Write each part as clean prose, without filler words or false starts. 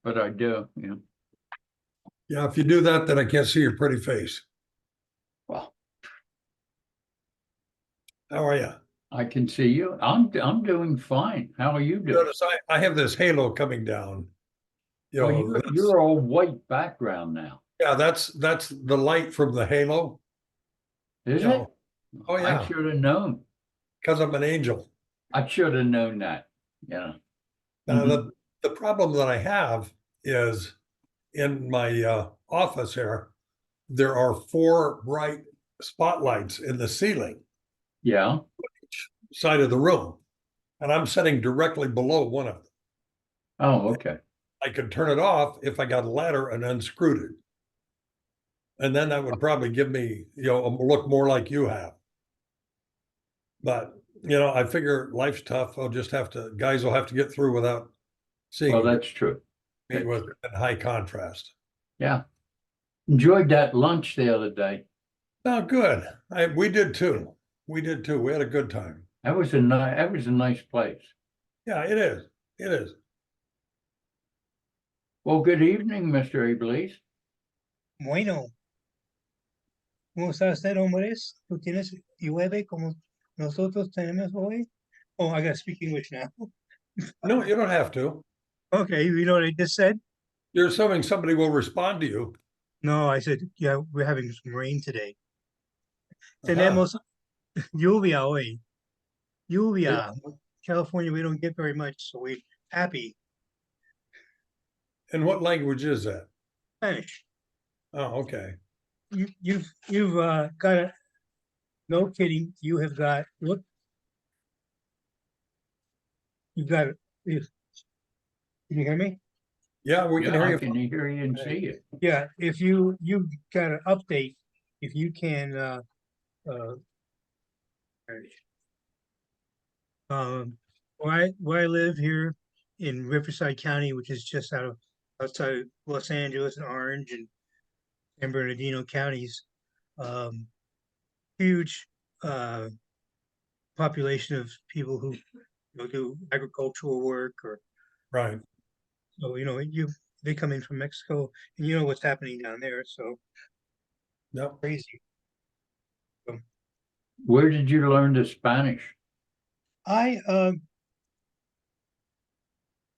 but I do, you know. Yeah, if you do that, then I can't see your pretty face. Well, How are you? I can see you. I'm doing fine. How are you doing? Notice I have this halo coming down. You Well, know, you're all white background now. yeah, that's the light from the halo. Is You it? know, oh I yeah, should have known. because I'm an angel. I should have known that. Yeah. Now Mhm. the problem that I have is in my office here, there are 4 bright spotlights in the ceiling Yeah. side of the room, and I'm sitting directly below one of them. Oh, okay. I could turn it off if I got a ladder and unscrewed it. And then that would probably give me, a look more like you have. But, I figure life's tough. Guys will have to get through without Well, seeing that's true. me with in high contrast. Yeah. Enjoyed that lunch the other day. Oh, good. We did too. We did too. We had a good time. That was a nice place. Yeah, it is. It is. Well, good evening, Mr. Iblis. Bueno, ¿cómo está usted, hombres? ¿Tú tienes llueve como nosotros tenemos hoy? Oh, I gotta speak English now. No, you don't have to. Okay, you know what I just said? You're assuming somebody will respond to you. No, I said, yeah, we're having some rain today. Uh-huh. Tenemos lluvia hoy. Lluvia. California, we don't get very much, so we're happy. And what language is that? Spanish. Oh, okay. You've got a, no kidding, you have got, look. You've got, can you hear me? Yeah, we can hear I you. can hear you and see you. Yeah, if you got an update, if you can where I live here in Riverside County, which is just outside of Los Angeles and Orange and San Bernardino counties, huge population of people who do agricultural work or Right. so they come in from Mexico and you know what's happening down there, so Yep. crazy. Where did you learn the Spanish? I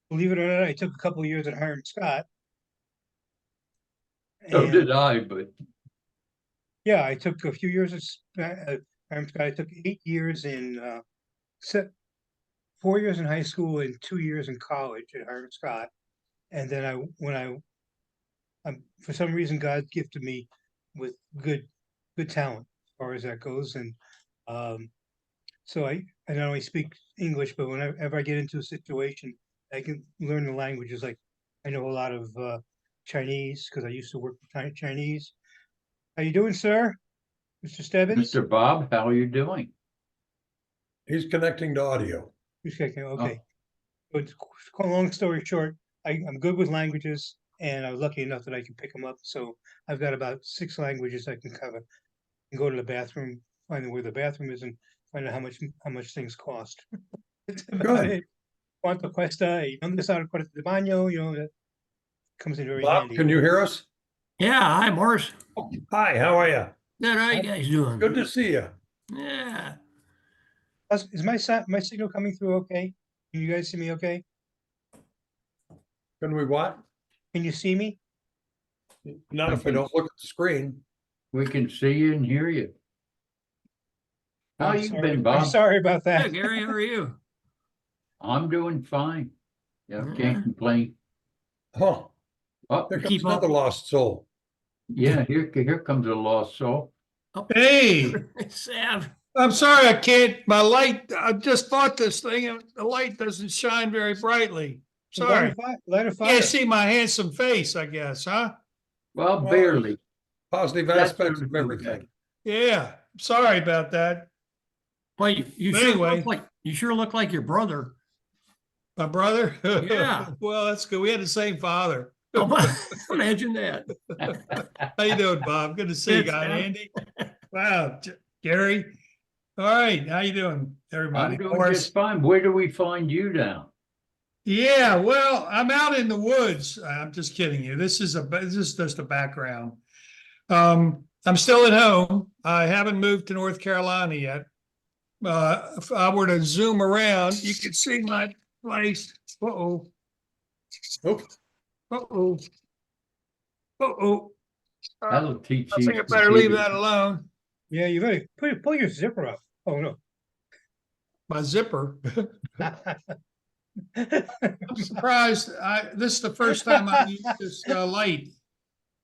believe it or not, I took a couple of years at Hiram Scott. So And, did I, but yeah, I took a few years at Hiram Scott. I took 8 years in 4 years in high school and 2 years in college at Hiram Scott. And then for some reason God gifted me with good talent as far as that goes. And so I not only speak English, but whenever I get into a situation, I can learn the languages. Like I know a lot of Chinese because I used to work with Chinese. How you doing, sir? Mr. Stebbins? Mr. Bob, how are you doing? He's connecting to audio. Okay. But long story short, I'm good with languages, and I was lucky enough that I can pick them up. So I've got about 6 languages I can cover. And go to the bathroom, find out where the bathroom is, and find out how much things cost. That's about Good. it. Cuánto cuesta? ¿Y dónde está el cuarto de baño? That comes in very Bob, handy. can you hear us? Yeah, hi, Morris. Hi, how are you? Good, how you guys doing? Good to see you. Yeah. Is my signal coming through okay? Can you guys see me okay? Can we what? Can you see me? Not if we don't look at the screen. We can see you and hear you. How I'm you sorry. been, I'm Bob? sorry about Yeah, that. Gary, how are you? I'm doing fine. Yeah, Yeah. can't complain. Huh. Oh, There comes Keep up. another lost soul. yeah, here comes a lost soul. Hey, Sav. I'm sorry I can't. My light, I just bought this thing and the light doesn't shine very brightly. Sorry. Light a fire. Can't see my handsome face, I guess, huh? Well, Well, barely. Positive That's aspects of okay. everything. Yeah, sorry about that. Well, you But sure anyway. look like your brother. My brother? Yeah. Well, that's good. We had the same father. Imagine that. How you doing, Bob? Good to see you Good, guys. Sam. Andy? Wow, Gary? All right, how you doing, everybody? I'm doing Morris? just fine. Where do we find you down? Yeah, well, I'm out in the woods. I'm just kidding you. This is just a background. I'm still at home. I haven't moved to North Carolina yet. If I were to zoom around, you could see my place. Uh-oh, Oop, uh-oh, uh-oh. That'll teach I you. think I better leave that alone. Yeah, you better pull your zipper up. Oh, no. My zipper. I'm surprised. This is the first time I've used this light,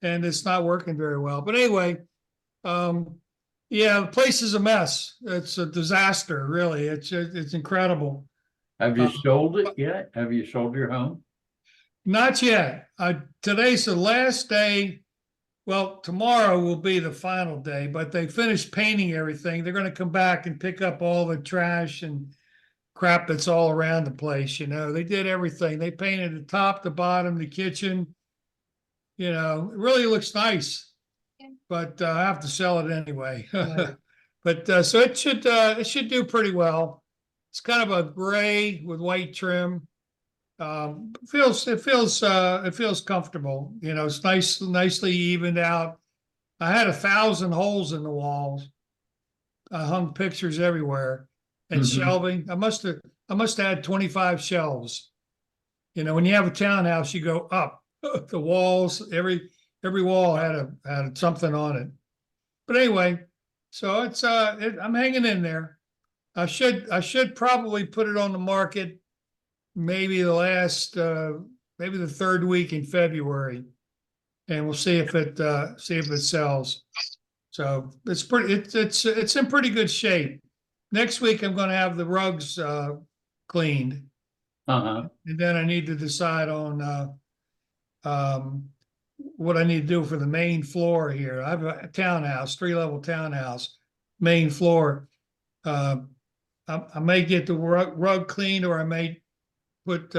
and it's not working very well. But anyway, yeah, the place is a mess. It's a disaster, really. It's incredible. Have you Uh, sold it yet? Have you sold your home? Not yet. Today's the last day. Well, tomorrow will be the final day, but they finished painting everything. They're going to come back and pick up all the trash and crap that's all around the place. They did everything. They painted the top, the bottom, the kitchen. It really looks nice, but I have to sell it anyway. Right. But so it should do pretty well. It's kind of a gray with white trim. It feels comfortable. It's nicely evened out. I had 1,000 holes in the walls. I hung pictures everywhere and Mhm. shelving. I must have had 25 shelves. When you have a townhouse, you go up the walls. Every wall had something on it. But anyway, so I'm hanging in there. I should probably put it on the market maybe maybe the third week in February, and we'll see if it sells. So it's in pretty good shape. Next week I'm going to have the rugs cleaned, Uh-huh. and then I need to decide on what I need to do for the main floor here. I have a townhouse, 3-level townhouse, main floor. I may get the rug cleaned, or I may put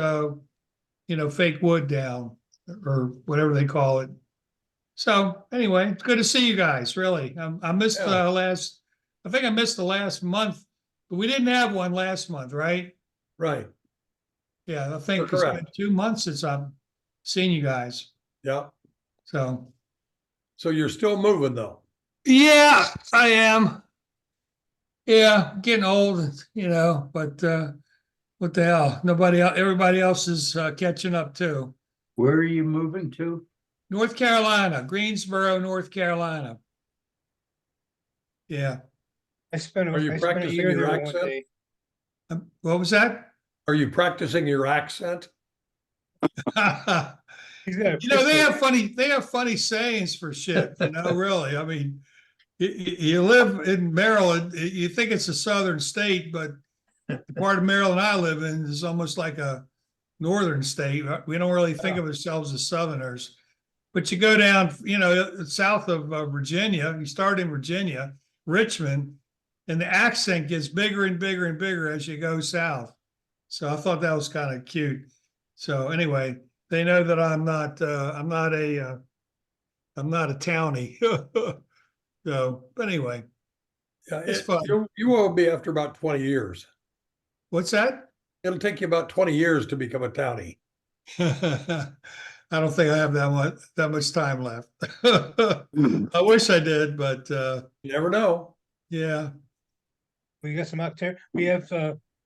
fake wood down, or whatever they call it. So anyway, it's good to see you guys. Really, I missed Yeah. I think I missed the last month, but we didn't have one last month, right? right, Yeah, I think You're it's been correct. 2 months since I've seen you guys. yeah. So So you're still moving though? yeah, I am. Yeah, getting old, but what the hell? Everybody else is catching up too. Where are you moving to? North Carolina, Greensboro, North Carolina. Yeah. I spent Are you a practicing year your there one accent? day. What was that? Are you practicing your accent? He's got a They have funny sayings for shit, really. I mean, you live in Maryland, you think it's a southern state, but the part of Maryland I live in is almost like a northern state. We don't really think of ourselves as southerners. But you go down, south of Virginia, you start in Virginia, Richmond, and the accent gets bigger and bigger and bigger as you go south. So I thought that was kind of cute. So anyway, they know that I'm not a townie. So, but anyway, Yeah, it's fun. You will be after about 20 years. What's that? It'll take you about 20 years to become a townie. I don't think I have that much time left. I wish I did, but You never know. yeah. We got some October. We have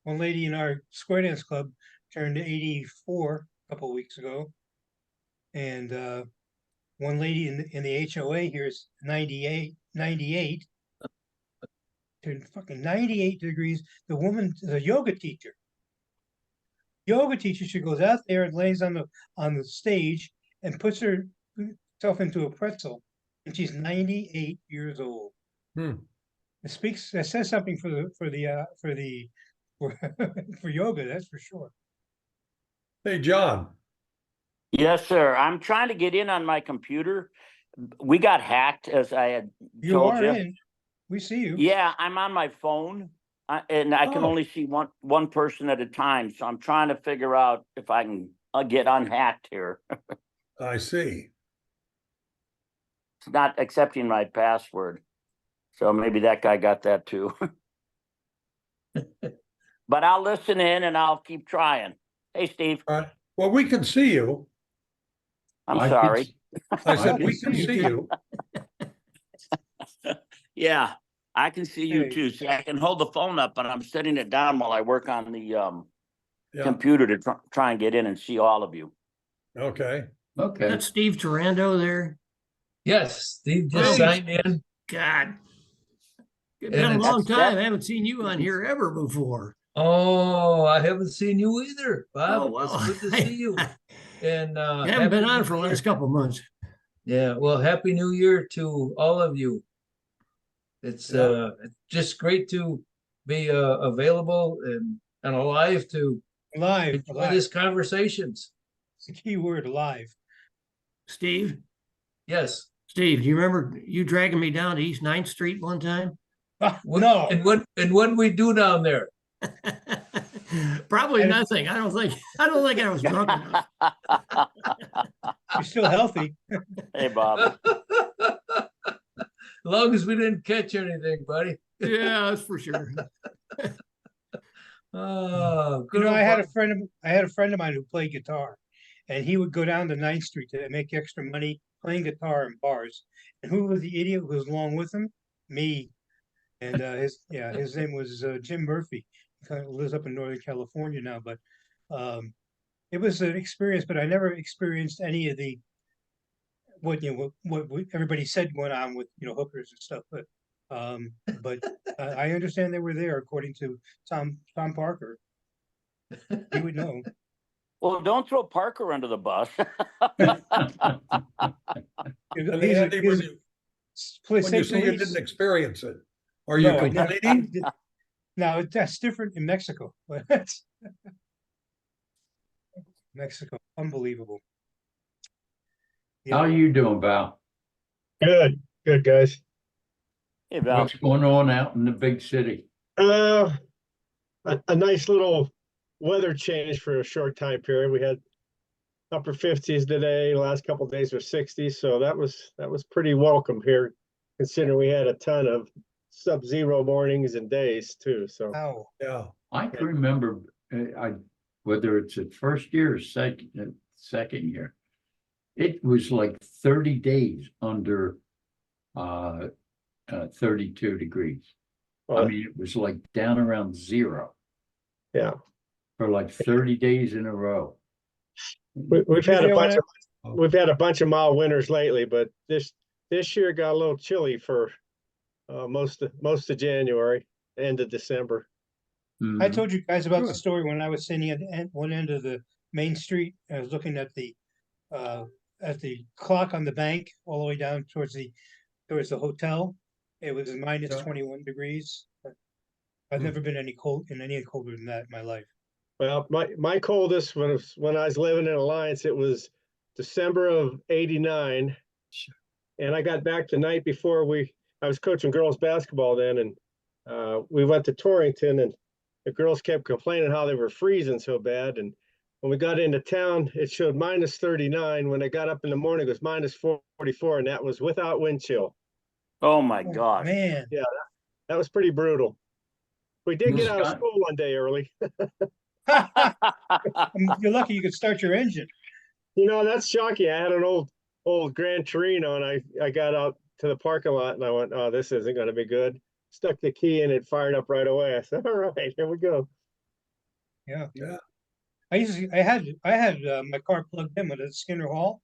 one lady in our square dance club turned 84 a couple of weeks ago, and one lady in the HOA here is 98. Turned fucking 98 degrees. The woman is a yoga teacher. She goes out there and lays on the stage and puts herself into a pretzel, and she's 98 years old. Hmm. That says something for yoga, that's for sure. Hey, John, Yes, sir. I'm trying to get in on my computer. We got hacked, as I had You told are you. in. We see you. Yeah, I'm on my phone, and I can Oh. only see one person at a time. So I'm trying to figure out if I can get unhacked here. I see. It's not accepting my password, so maybe that guy got that too. But I'll listen in and I'll keep trying. Hey, Steve, All right. Well, we can see you. I'm I could sorry. s- I said, can we see can you see too. you. Yeah, I can see you Hey. too. See, I can hold the phone up, but I'm setting it down while I work on the Yeah, computer to try and get in and see all of you. okay. Okay. That's Steve Tarando there. Yes, Steve Hey. just signed in. God. It's And been a it's- long time. that- I haven't seen you on here ever before. Oh, I haven't seen you either, Oh, Bob. well. It's good to see you. And I haven't been happy on New for the Year. last couple of months. Yeah, well, happy New Year to all of you. It's Yeah. just great to be available and alive to Live, enjoy alive. this conversations. It's the key word, alive. Steve, Yes. do you remember you dragging me down to East 9th Street one time? What, No. And what did we do down there? Probably And- nothing. I don't think I was drunk enough. You're still healthy. Hey, Bob. As long as we didn't catch anything, buddy. Yeah, that's for sure. Oh, You good know, old I had Bob. I had a friend of mine who played guitar, and he would go down to 9th Street to make extra money playing guitar in bars. And who was the idiot who was along with him? Me. And his name was Jim Murphy. He kind of lives up in Northern California now, but it was an experience. But I never experienced any of the what everybody said went on with hookers and stuff. But I understand they were there, according to Tom Parker. He would know. Well, don't throw Parker under the bus. And He's a- Andy, he's a- when you say say you police- didn't experience it, are you No, I never- complaining? No, that's different in Mexico. But that's- Mexico, unbelievable. How you doing, Val? Good, guys. Hey, Val. What's going on out in the big city? A nice little weather change for a short time period. We had upper 50s today. The last couple of days were 60s, so that was pretty welcome here, considering we had a ton of sub-zero mornings and days too. So Wow. Yeah, I can remember, whether it's at first year or second year, it was like 30 days under 32 degrees. I well, mean, it was like down around zero yeah, for like 30 days in a row. we've had a Yeah, bunch when of we've had a bunch of mild winters lately, but this year got a little chilly for most of January, end of December. I Mhm. told you guys about the Good. story when I was sitting at one end of the main street. I was looking at the clock on the bank all the way down towards the hotel. It was minus Yeah. 21 degrees. I've Hmm. never been any colder than that in my life. Well, my coldest when I was living in Alliance, it was December of '89. And I got back the night before I was coaching girls basketball then, and we went to Torrington, and the girls kept complaining how they were freezing so bad. And when we got into town, it showed minus 39. When I got up in the morning, it was minus 44, and that was without wind chill. Oh, my Oh, gosh. man. That was pretty brutal. We did get out of Scott? school one day early. You're lucky you could start your engine. You know, that's shocking. I had an old Gran Torino, and I got out to the parking lot, and I went, "Oh, this isn't going to be good." Stuck the key in, it fired up right away. I said, "All right, here we go." Yeah. yeah. I had my car plugged in with a Skinner Hall,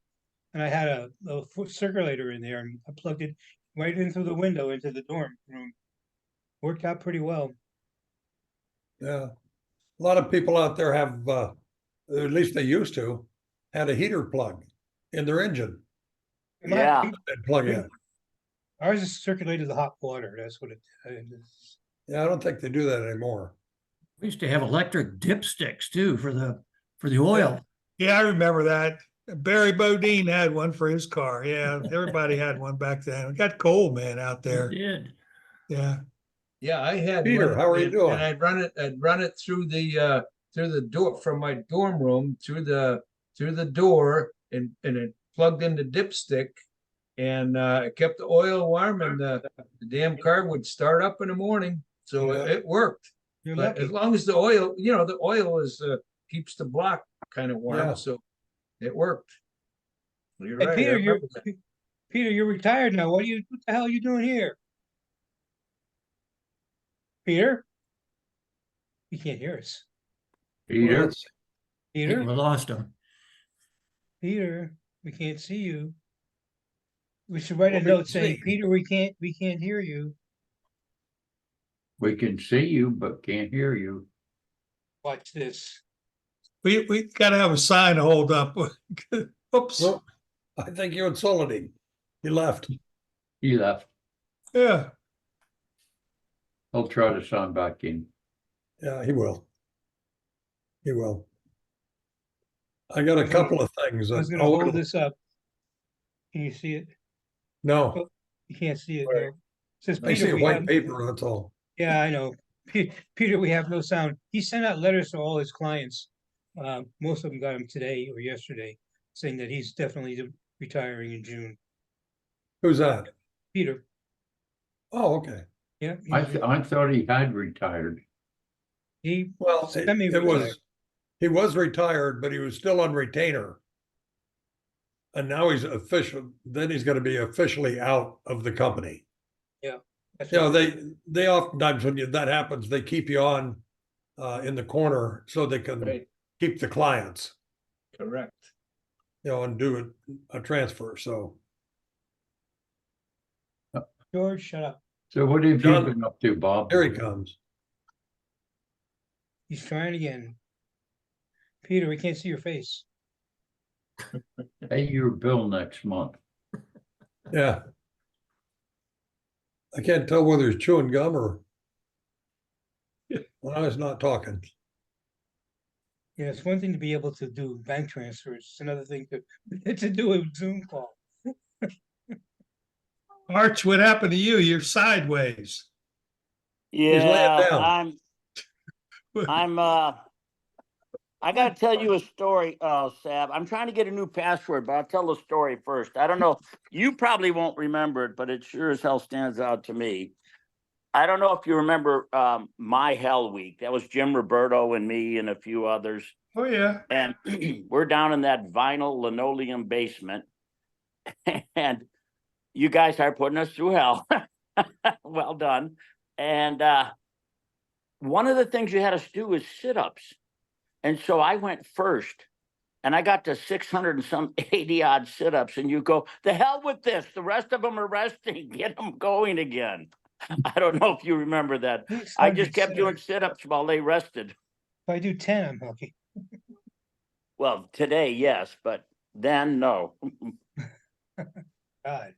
and I had a foot circulator in there, and I plugged it right in through the window into the dorm room. Worked out pretty well. Yeah. A lot of people out there have, at least they used to, had a heater plug in their engine. Yeah. They'd plug in. Ours is circulated the hot water. That's what it. Yeah, I don't think they do that anymore. We used to have electric dipsticks too for the oil. Yeah, I remember that. Barry Bodine had one for his car. Yeah, everybody had one back then. It got cold, man, out It there. did. Yeah. Yeah, I had Peter, one, how are you doing? And I'd run it through the door from my dorm room through the door, and it plugged in the dipstick, and it kept the oil warm, and the damn car would start up in the morning. So Yeah. it worked. You're But lucky. as long as the oil is keeps the block kind of Yeah. warm, so it worked. You're Hey, right. I Peter, remember that. Peter, you're retired now. What the hell are you doing here? Peter? You can't hear us. Well, Peter, that's- We Peter, lost him. Peter, we can't see you. We should write a What we note can saying, see. Peter, we can't hear you. we can see you, but can't hear you. Watch this. We gotta have a sign to hold up. Oops, Well, I think you insulted him. He left. He left. yeah. I'll try to sign back in. Yeah, he will. He will. I got a couple of things. I was that- gonna oh, hold this up. Can you see it? No, You can't see it. Right. No. Says I see Peter, a we white have, paper, that's all. yeah, I know. Peter, we have no sound. He sent out letters to all his clients. Most of them got them today or yesterday, saying that he's definitely retiring in June. Who's that? Peter, Oh, okay. yeah, I thought he had retired. he Well, it Semi-retired. was, he was retired, but he was still on retainer. And now he's official, then he's gonna be officially out of the company. that's You know, what- they oftentimes when that happens, they keep you on in the corner so they can Right, keep the clients, correct. you know, and do a transfer, so. George, shut up. So what have you John- been up to, Bob? Here he comes. He's trying again. Peter, we can't see your face. Pay your bill next month. Yeah. I can't tell whether he's chewing gum or. Well, he's not talking. Yeah, it's one thing to be able to do bank transfers. It's another thing to do a Zoom call. Arch, what happened to you? You're sideways. laying Yeah, down. I gotta tell you a story, Sab. I'm trying to get a new password, but I'll tell the story first. I don't know, you probably won't remember it, but it sure as hell stands out to me. I don't know if you remember My Hell Week. That was Jim Roberto and me and a few others. Oh, yeah. And we're down in that vinyl linoleum basement. And you guys are putting us through hell. Well done. And one of the things you had us do is sit-ups. And so I went first. And I got to 600 and some 80 odd sit-ups. And you go, the hell with this. The rest of them are resting. Get them going again. I don't know if you remember that. I just kept doing sit-ups while they rested. If I do 10, I'm lucky. Well, today, yes, but then, no. God.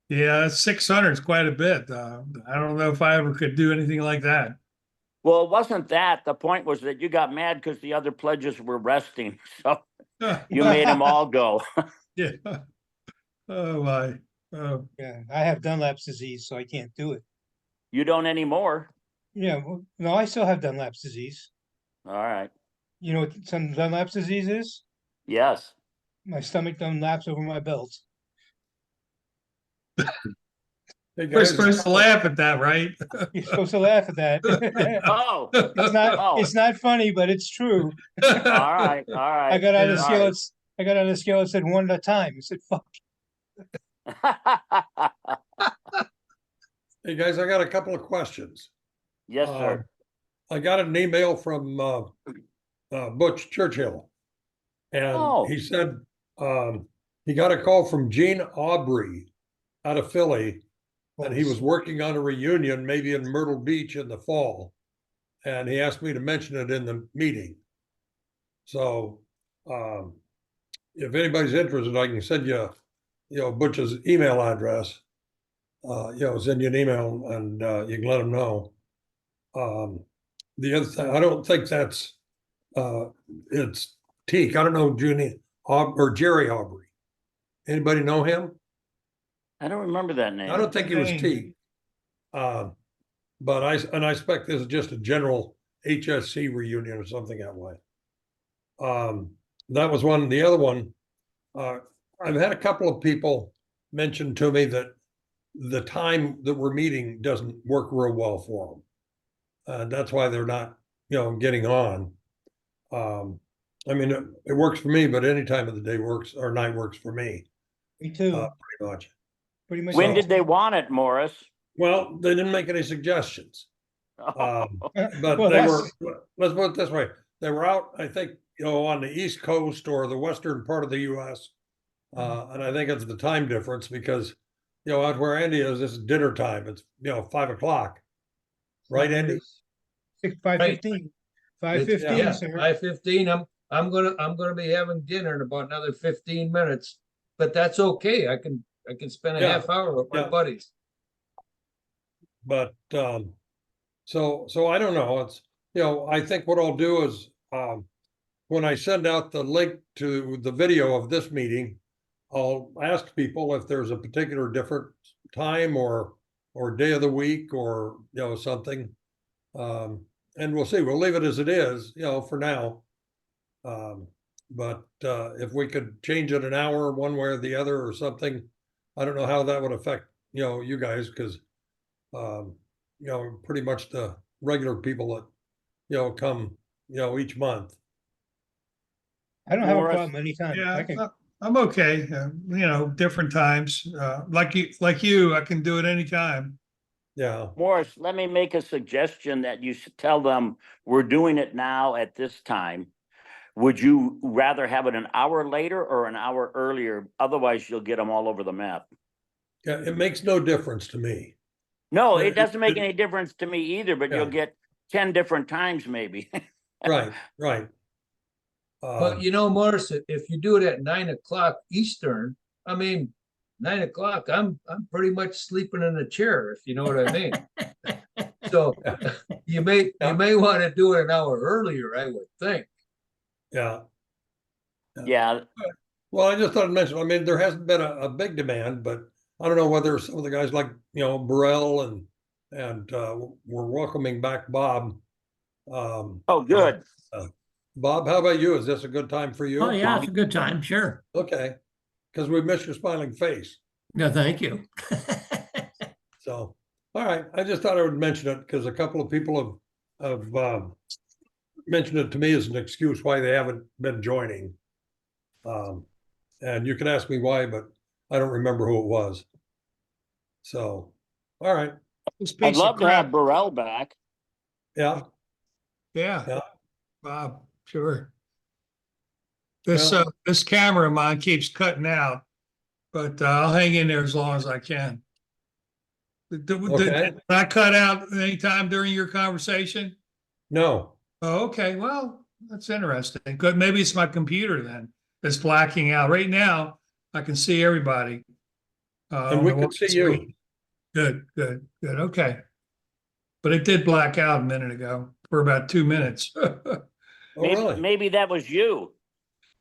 Yeah, 600 is quite a bit. I don't know if I ever could do anything like that. Well, it wasn't that. The point was that you got mad because the other pledges were resting. So you made them all go. Yeah. Oh, my. Oh, Yeah, I have Dunlap's disease, so I can't do it. You don't anymore. Yeah, well, no, I still have Dunlap's disease. All right. You know what some Dunlap's disease is? Yes. My stomach Dunlaps over my belt. Hey, we're guys, supposed to laugh at that, right? You're supposed to laugh at that. Oh, It's not funny, but it's true. all right. All right. I got on the All scale, right. I got on the scale, it said 1 at a time. I said, fuck. hey, guys, I got a couple of questions. Yes, sir. I got an email from Butch Churchill. And Oh. he said he got a call from Gene Aubry out of Philly. And he was working on a reunion, maybe in Myrtle Beach in the fall. And he asked me to mention it in the meeting. So if anybody's interested, I can send you, Butch's email address. Send you an email and you can let him know. The other thing, I don't think that's it's Teak. I don't know Junie or Jerry Aubrey. Anybody know him? I don't remember that name. I don't think he was Name. Teak. But I expect this is just a general HSC reunion or something that way. That was one. The other one, I've had a couple of people mention to me that the time that we're meeting doesn't work real well for them. And that's why they're not, getting on. I mean, it works for me, but any time of the day works or night works for me, Me too, pretty much. pretty much. When So- did they want it, Morris? Well, they didn't make any suggestions. But Well, they that's- were, let's put it this way, they were out, I think, on the East Coast or the western part of the US. And I think it's the time difference because, out where Andy is, this is dinner time. It's, 5 o'clock. Right, Andy? 5:15. 5:15, Yeah, sir. 5:15, I'm gonna be having dinner in about another 15 minutes, but that's okay. I can spend a Yeah, half hour with my yeah. buddies. But, so I don't know. It's, I think what I'll do is, when I send out the link to the video of this meeting, I'll ask people if there's a particular different time or day of the week or, something. And we'll see, we'll leave it as it is, for now. But if we could change it an hour one way or the other or something, I don't know how that would affect, you guys, because, pretty much the regular people that, come, each month. I don't have a Morris? problem anytime. I Yeah, can, I'm okay. Different times. Like you, I can do it anytime. Yeah, Morris, let me make a suggestion that you should tell them we're doing it now at this time. Would you rather have it an hour later or an hour earlier? Otherwise, you'll get them all over the map. yeah, it makes no difference to me. No, Yeah, it doesn't make it- any difference to me either, but you'll Yeah. get 10 different times maybe. Right, right. But Morris, if you do it at 9 o'clock Eastern, I mean, 9 o'clock, I'm pretty much sleeping in a chair, if you know what I mean. So you may want to do it an hour earlier, I would think. Yeah, Yeah, well, I just thought I'd mention, I mean, there hasn't been a big demand, but I don't know whether some of the guys like, Burrell and we're welcoming back Bob. oh, good. Bob, how about you? Is this a good time for you? Oh, yeah, it's a good time, sure. Okay, because we miss your smiling face. Yeah, thank you. So, all right, I just thought I would mention it because a couple of people have mentioned it to me as an excuse why they haven't been joining. And you can ask me why, but I don't remember who it was. So, all right, This I'd piece of love to have crap. Burrell back. yeah, Yeah. Yeah. Bob, sure. Well- This camera of mine keeps cutting out, but I'll hang in there as long as I can. Okay. Did I cut out anytime during your conversation? no, Oh, okay, well, that's interesting. Good, maybe it's my computer then that's blacking out. Right now, I can see everybody. and we on the can see you. screen. Good, okay. But it did black out a minute ago for about 2 minutes. Oh, Maybe, really? maybe that was you.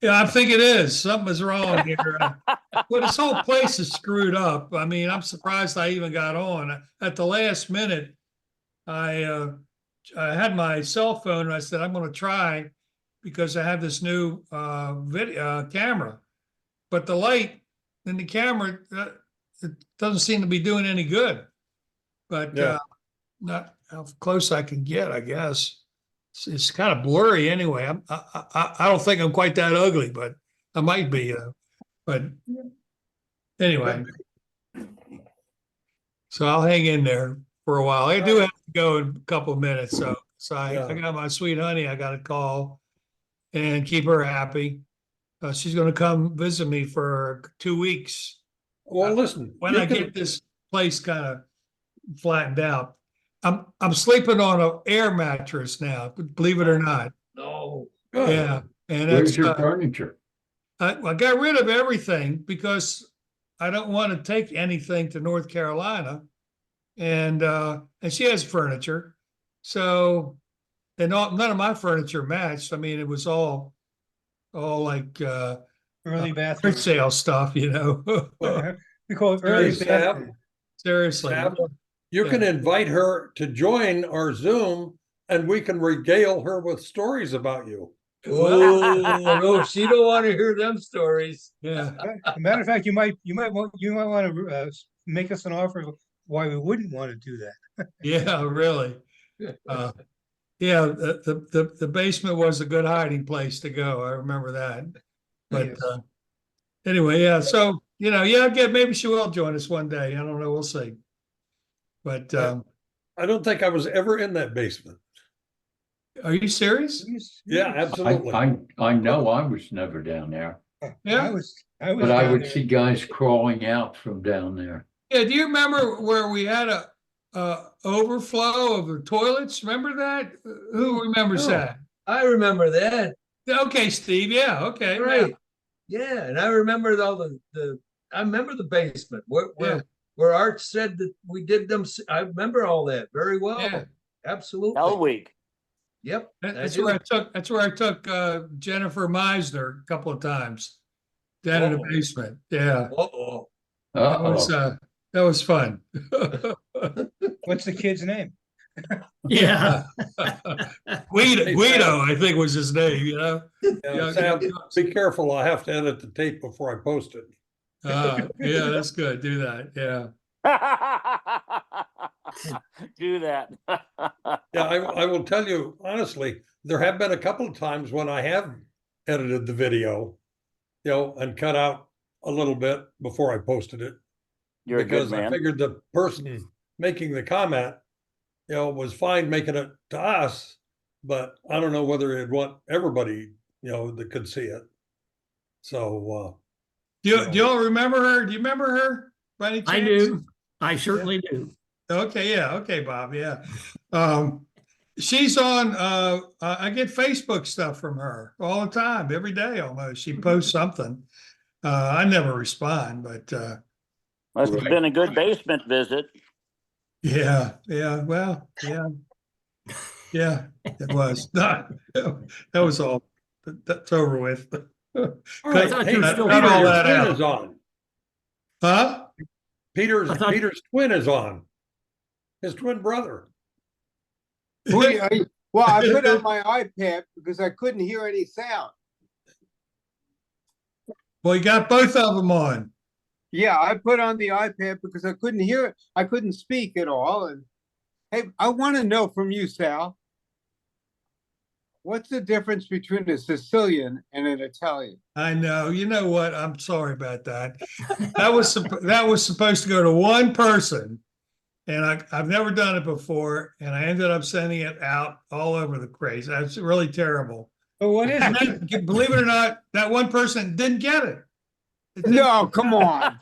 Yeah, I think it is. Something is wrong here. Well, this whole place is screwed up. I mean, I'm surprised I even got on. At the last minute, I had my cell phone and I said, I'm going to try because I have this new video camera. But the light in the camera, it doesn't seem to be doing any good. But Yeah. not how close I can get, I guess. It's kind of blurry anyway. I don't think I'm quite that ugly, but I might be. But anyway, so I'll hang in there for a while. I do have to go in a couple of minutes, so I Yeah. got my sweet honey. I got to call and keep her happy. She's going to come visit me for 2 weeks Well, listen, when you I can- get this place kind of flattened out. I'm sleeping on an air mattress now, believe it or not. No. good. Yeah, and Where's it's your furniture? I got rid of everything because I don't want to take anything to North Carolina, and she has furniture, so and none of my furniture matched. I mean, it was all like early print bathroom. sale stuff, We call it Hey, early Sam, bathroom. Seriously. Sam, you can invite her to join our Zoom and we can regale her with stories about you. Oh, no, she don't want to hear them stories. Yeah. As a matter of fact, you might want to make us an offer of why we wouldn't want to do that. Yeah, really. Yeah, the basement was a good hiding place to go. I remember that. But Yes. anyway, yeah. So yeah, maybe she will join us one day. I don't know. We'll see. But I don't think I was ever in that basement. are you serious? Yeah, absolutely. I know I was never down there, Yeah. I was but I down would there. see guys crawling out from down there. Yeah. Do you remember where we had a overflow of the toilets? Remember that? Who remembers Oh. that? I remember that. Okay, Steve. Yeah. Okay. Right. Yeah, and I remember all I remember the basement Yeah. where Art said that we did them. I remember all that very well. Yeah. Absolutely. Hell week. Yep. That's where I took. That's where I took Jennifer Meisner a couple of times. Down in the Uh-oh. basement. Yeah. Uh-oh. That was fun. What's the kid's name? Yeah. Guido, I think was his name, Yeah, Yeah, Sam, yeah. be careful. I have to edit the tape before I post it. Yeah, that's good. Do that. Yeah. Do that. Yeah, I will tell you honestly, there have been a couple of times when I have edited the video, and cut out a little bit before I posted it. You're a good Because I man. figured the person making the comment, was fine making it to us, but I don't know whether he'd want everybody, that could see it. So, Do you all remember her? Do you remember her by any chance? I do. I certainly do. Okay, yeah. Okay, Bob. Yeah. She's on I get Facebook stuff from her all the time, every day almost. She posts something. I never respond, but Must have been a good basement visit. yeah, well, yeah, it was. That was all. That's over with. I thought you were still Cut all here. that twin out. is on. Huh? Peter's I thought- Peter's twin is on. His twin brother. Well, I put on my iPad because I couldn't hear any sound. Well, you got both of them on. Yeah, I put on the iPad because I couldn't hear it. I couldn't speak at all. And hey, I want to know from you, Sal, what's the difference between a Sicilian and an Italian? I know. You know what? I'm sorry about that. That was supposed to go to one person, and I've never done it before, and I ended up sending it out all over the place. That's really terrible. But what is And it? then, believe it or not, that one person didn't get it. It didn't- No, come on.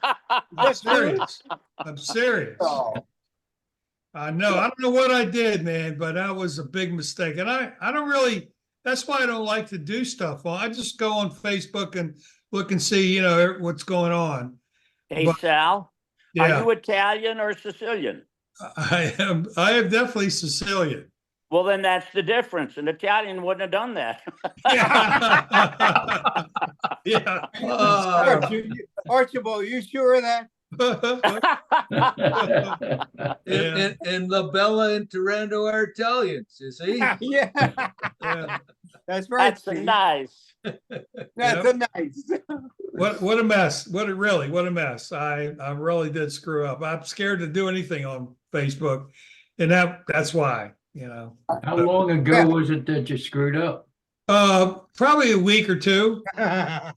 I'm serious. I'm serious. Oh, I know. I don't know what I did, man, but that was a big mistake. And I don't really, that's why I don't like to do stuff. Well, I just go on Facebook and look and see, what's going on. Hey, But- Sal, are Yeah, you Italian or Sicilian? I am definitely Sicilian. Well, then that's the difference. An Italian wouldn't have done that. Yeah. Yeah. Archibald, you sure of that? And La Bella and Taranto are Italians, you see? Yeah, Yeah. that's right. That's Steve. nice. That's a nice. What a mess. What a mess. I really did screw up. I'm scared to do anything on Facebook. And that's why, How long ago was it that you screwed up? Probably a week or two. Yeah,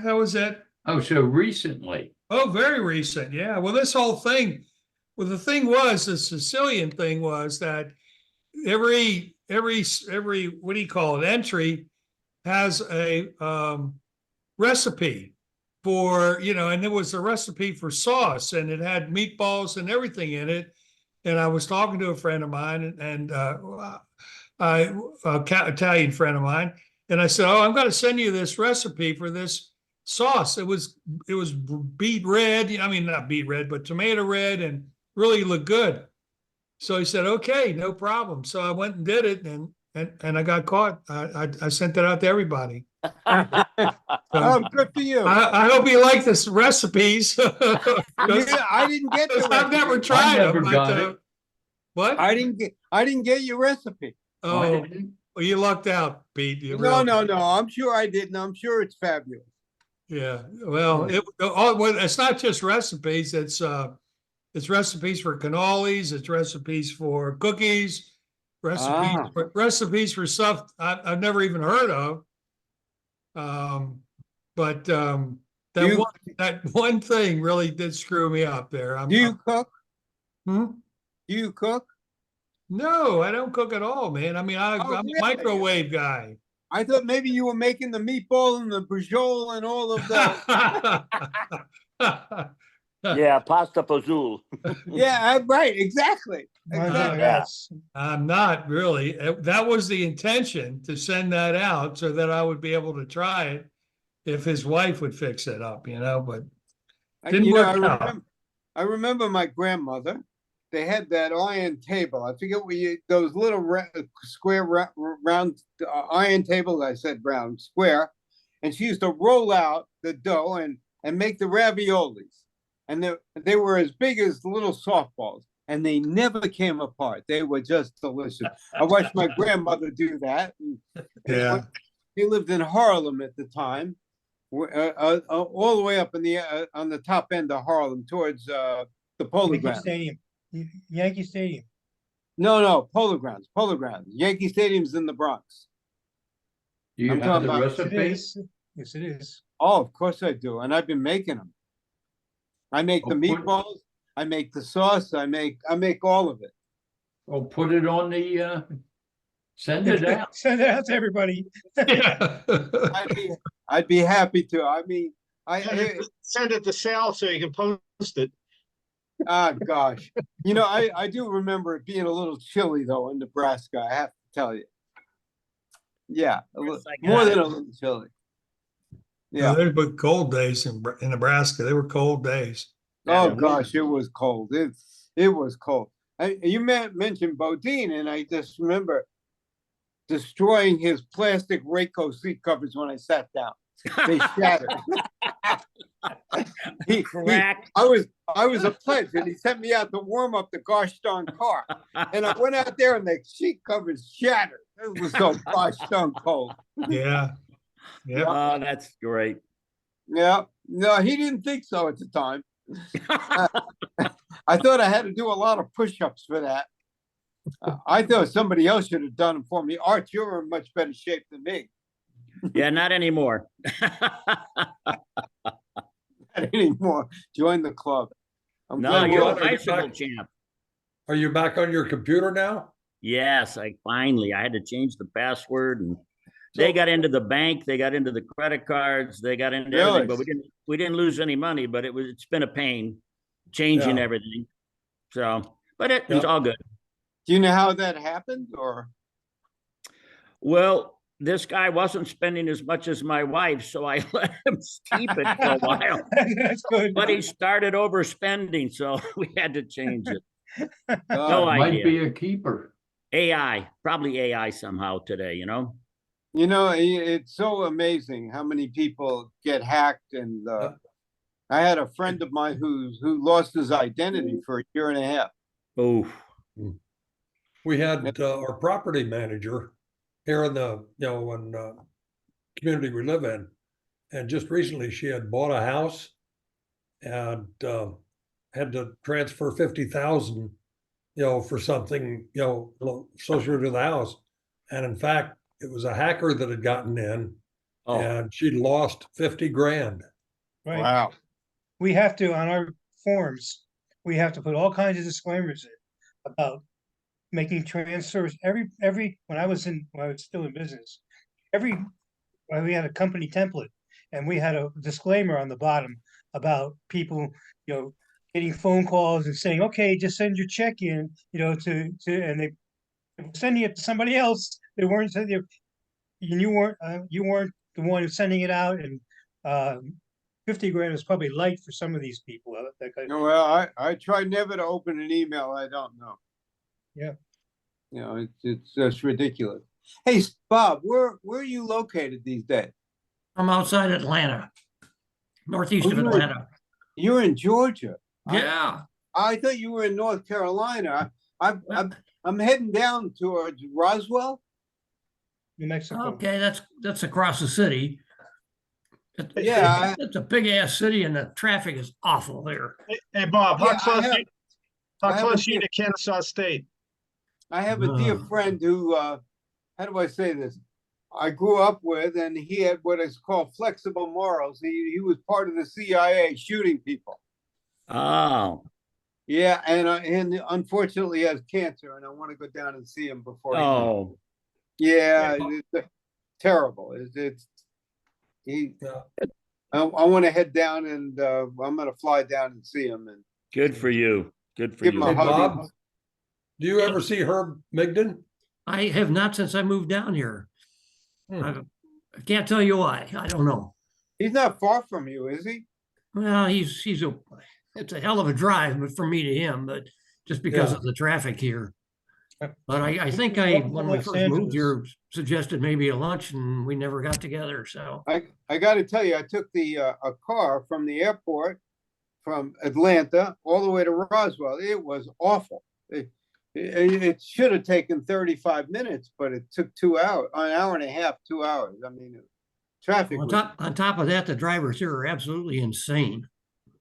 that was it. Oh, so recently. Oh, very recent. Yeah. Well, this whole thing, the thing was, the Sicilian thing was that every, what do you call it? Entry has a recipe for, and there was a recipe for sauce, and it had meatballs and everything in it. And I was talking to a friend of mine, and Italian friend of mine, and I said, "Oh, I'm going to send you this recipe for this sauce. It was beet red. I mean, not beet red, but tomato red, and really looked good." So he said, "Okay, no problem." So I went and did it, and I got caught. I sent it out to everybody. Oh, good for you. I hope you like this recipes. I didn't get the I've never recipe. tried never them. got it. What? I didn't get your recipe. Oh, well, you lucked out, Pete. You No, really- no. I'm sure I didn't. I'm sure it's fabulous. Yeah, well, it's not just recipes. It's recipes for cannolis. It's recipes for cookies, recipes, recipes for stuff I've never even heard of. But that one thing really did screw me up there. Do you cook? Hmm? Do you cook? No, I don't cook at all, man. I mean, I'm a really? microwave guy. I thought maybe you were making the meatball and the brujol and all of the. Yeah, pasta fazool. Yeah, right, exactly. Exactly. Yes. I'm not really. That was the intention, to send that out so that I would be able to try it if his wife would fix it up, but didn't work out. I remember my grandmother. They had that iron table. I forget those little square round iron tables. I said round, square, and she used to roll out the dough and make the raviolis. And they were as big as little softballs, and they never came apart. They were just delicious. I watched my grandmother do that. Yeah. He lived in Harlem at the time, all the way up in the on the top end of Harlem towards the Polo Yankee Grounds. Stadium. Yankee Stadium. No, Polo Grounds. Yankee Stadium's in the Bronx. Do you I'm have talking the about- Yes, it recipe? is. Yes, it is. Oh, of course I do, and I've been making them. I make the Oh, put- meatballs. I make the sauce. I make all of it. Oh, put it on the, send it out. Send it out to everybody. I'd be happy to. I mean, Send it to Sal so you can post it. gosh, I do remember it being a little chilly though in Nebraska. I have to tell you. Yeah, Yes, I more got than it. a little chilly. Yeah, Yeah. they were cold days in Nebraska. They were cold days. Oh Yeah. gosh, it was cold. It was cold. You mentioned Bodine, and I just remember destroying his plastic Rayco seat covers when I sat down. They shattered. Crack. I was a pledge, and he sent me out to warm up the gosh darn car. And I went out there, and the seat covers shattered. It was so gosh darn cold. Yeah. Yeah. Oh, that's great. Yeah, no, he didn't think so at the time. I thought I had to do a lot of push-ups for that. I thought somebody else should have done them for me. Art, you're in much better shape than me. Yeah, not anymore. Not anymore. Join the club. I'm No, glad you're we're a all- Are you bicycle back? champ. Are you back on your computer now? Yes, I had to change the password, and they got into the bank, they got into the credit cards, they got into Really? everything, but we didn't lose any money, but it's been a pain changing Yeah. everything. So, but it's Yep. all good. Do you know how that happened, or? Well, this guy wasn't spending as much as my wife, so I let him keep it for a while. That's good. But he started overspending, so we had to change it. No Uh, Might idea. be a keeper. Probably AI somehow today, it's so amazing how many people get hacked, and I had a friend of mine who lost his identity for a year and a half. Oh, We had our property manager here in the, community we live in. And just recently she had bought a house and had to transfer 50,000, for something, associated with the house. And in fact, it was a hacker that had gotten in oh, and she lost 50 grand. Right. Wow. We have to, on our forms, we have to put all kinds of disclaimers in about making transfers. When I was still in business, we had a company template, and we had a disclaimer on the bottom about people, getting phone calls and saying, okay, just send your check in, and they were sending it to somebody else. They weren't sending it, and you weren't the one who's sending it out, and 50 grand is probably light for some of these people. Well, I try never to open an email I don't know. Yeah. It's just ridiculous. Hey, Bob, where are you located these days? I'm outside Atlanta, northeast of you're in- Atlanta. You're in Georgia. Yeah. I thought you were in North Carolina. I'm heading down towards Roswell. New Mexico. Okay, that's across the city. Yeah. It's a big ass city and the traffic is awful there. Hey, Bob, Yeah, how I have close are you a to Kennesaw State? I have a dear friend who, how do I say this? I grew up with, and he had what is called flexible morals. He was part of the CIA shooting people. Oh, Yeah, and unfortunately he has cancer, and I want to go down and see him before. oh, Yeah, it's terrible. It's he. Yeah. I want to head down, and I'm going to fly down and see him. And good for you. Good for Give him you. a Hey, hug. Bob, do you ever see Herb Migden? I have not since I moved down here. Hmm. I can't tell you why. I don't know. He's not far from you, is he? Well, it's a hell of a drive, but from me to him, but just because Yeah. of the traffic here. But I think Welcome to when we Los first moved Angeles. here, suggested maybe a lunch and we never got together, so. I got to tell you, I took a car from the airport from Atlanta all the way to Roswell. It was awful. It should have taken 35 minutes, but it took 2 hours, an hour and a half, 2 hours. I mean, traffic On was top of that, the drivers here are absolutely insane.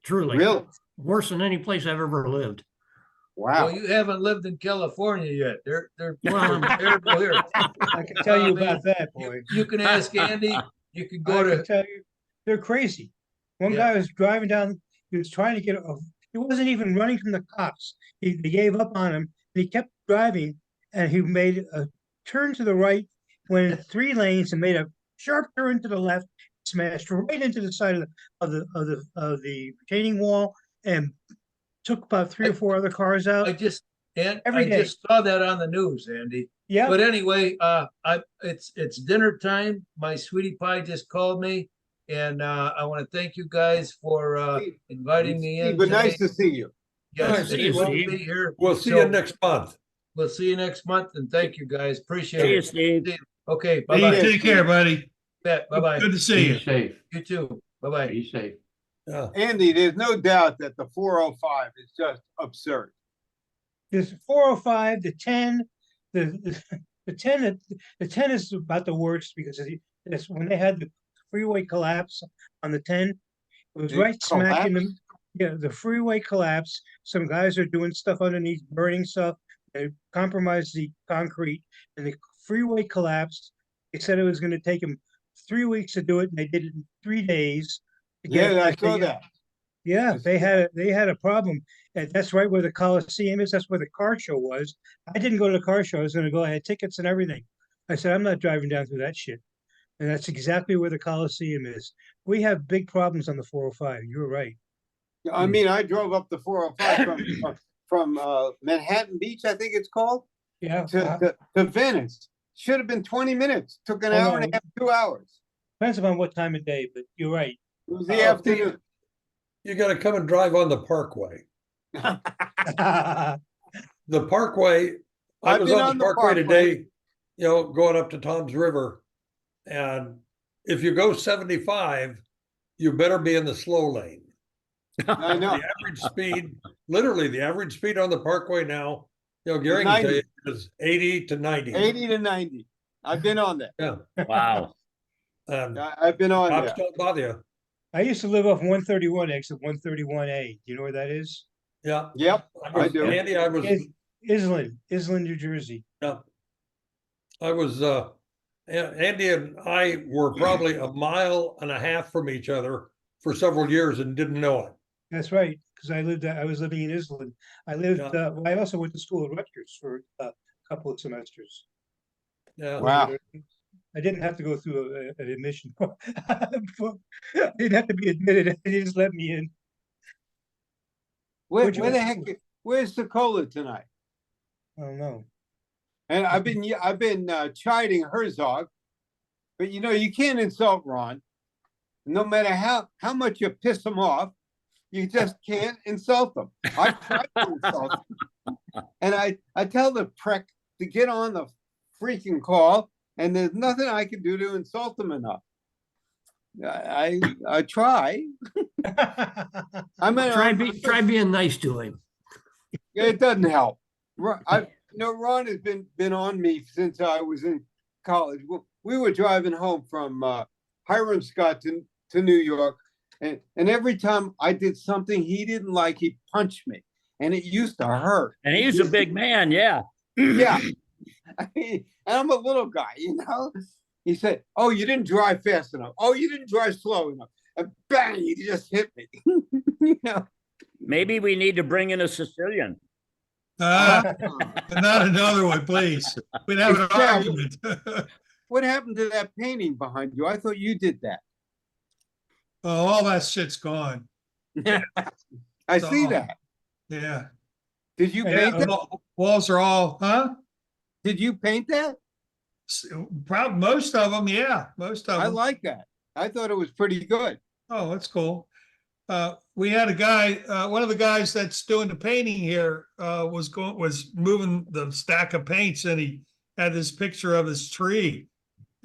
Truly. really, Worse than any place I've ever lived. wow. Well, you haven't lived in California yet. They're Well, terrible here. I can tell you about that, boy. You can ask Andy, you can go I can to, tell you, they're crazy. One Yeah. guy was driving down, he was trying to get he wasn't even running from the cops. They gave up on him, and he kept driving, and he made a turn to the right, went in 3 lanes and made a sharp turn to the left, smashed right into the side of the retaining wall, and took about 3 or 4 other cars out. Every I day. just saw that on the news, Andy. Yeah, But anyway, it's dinner time. My sweetie pie just called me, and I want to thank you guys for inviting me in. But nice today. to see you. Yes, Nice to see you, we'll Steve. be here. We'll see So, you next month. We'll see you next month, and thank you guys. Appreciate See you, it. Steve. Okay, Hey, bye bye. take care, buddy. Bye bye. Good to see you. Be safe. You too. Bye bye. Be safe. Yeah. Andy, there's no doubt that the 405 is just absurd. there's 405, the 10, the 10, the 10 is about the worst because it's when they had the freeway collapse on the 10. It was It right smack in the, collapsed? yeah, the freeway collapse. Some guys are doing stuff underneath, burning stuff. They compromised the concrete, and the freeway collapsed. They said it was going to take them 3 weeks to do it, and they did it in 3 days. to get it Yeah, I back saw together. that. Yeah, they had a problem. And that's right where the Coliseum is. That's where the car show was. I didn't go to the car show. I was going to go. I had tickets and everything. I said, I'm not driving down through that shit. And that's exactly where the Coliseum is. We have big problems on the 405. You're right. I mean, I drove up the 405 from Manhattan Beach, I think it's called, Yeah. to Venice. Should have been 20 minutes. Took an Oh, hour no. and a half, 2 hours. Depends upon what time of day, but you're right. It was the afternoon. You gotta come and drive on the Parkway. The Parkway, I I've was been on on the the Parkway Parkway. today, going up to Tom's River. And if you go 75, you better be in the slow lane. I know. The average speed, literally the average speed on the Parkway now, Gary can tell 90. you, is 80 to 90. 80 to 90. I've been on that. Yeah. Wow. I've been on Cops there. don't bother you. I used to live off 131 exit 131A. Do you know where that is? Yeah. Yep, I was- do. Andy, I was, Island, New Jersey. yeah. Andy and I were probably a mile and a half from each other for several years and didn't know it. That's right, because I was living in Island. I lived, Yeah. I also went to school at Rutgers for a couple of semesters. Yeah. Wow. I didn't have to go through an admission. I didn't have to be admitted. They just let me in. Where Where'd you the go to heck, where's Sokola tonight? I don't know. And I've been chiding Herzog, but you can't insult Ron. No matter how much you piss him off, you just can't insult them. I tried to insult them. And I tell the prick to get on the freaking call, and there's nothing I can do to insult them enough. I try. Try being nice to him. It doesn't help. Ron has been on me since I was in college. We were driving home from Hiram Scott to New York, and every time I did something he didn't like, he punched me, and it used to hurt. And he's a big man, yeah. Yeah. And I'm a little guy, you know? He said, "Oh, you didn't drive fast enough. Oh, you didn't drive slow enough." And bang, he just hit me. You know? Maybe we need to bring in a Sicilian. Not another one, please. We'd have an Yeah. argument. What happened to that painting behind you? I thought you did that. Oh, all that shit's gone. I see So- that. Yeah. Did you Yeah, paint that? walls are all, huh? Did you paint that? Probably most of them, yeah, most of I them. like that. I thought it was pretty good. Oh, that's cool. We had a guy, one of the guys that's doing the painting here, was moving the stack of paints and he had this picture of this tree.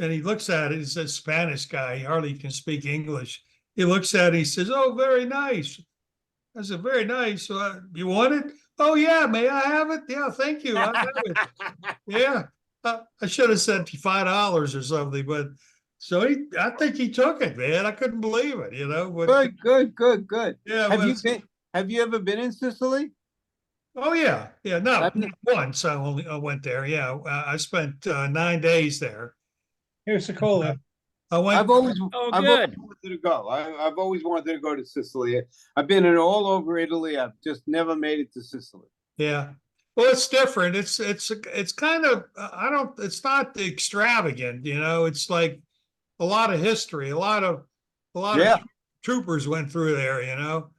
And he looks at it, he's a Spanish guy, he hardly can speak English. He looks at it, he says, "Oh, very nice." I said, "Very nice. You want it?" "Oh, yeah, may I have it?" "Yeah, thank you. I'll have it." Yeah, I should have said $5 or something, but so I think he took it, man. I couldn't believe it, you know, but Good. yeah. Have you ever been in Sicily? Oh, yeah, yeah, no, I've n- once I went there, yeah. I spent 9 days there. Here's Sokola. I went, I've always Oh, I've always good. wanted to go. I've always wanted to go to Sicily. I've been in all over Italy. I've just never made it to Sicily. yeah. Well, it's different. It's kind of, it's not extravagant, you know, it's like a lot of history, a lot of Yeah. troopers went through there, you know?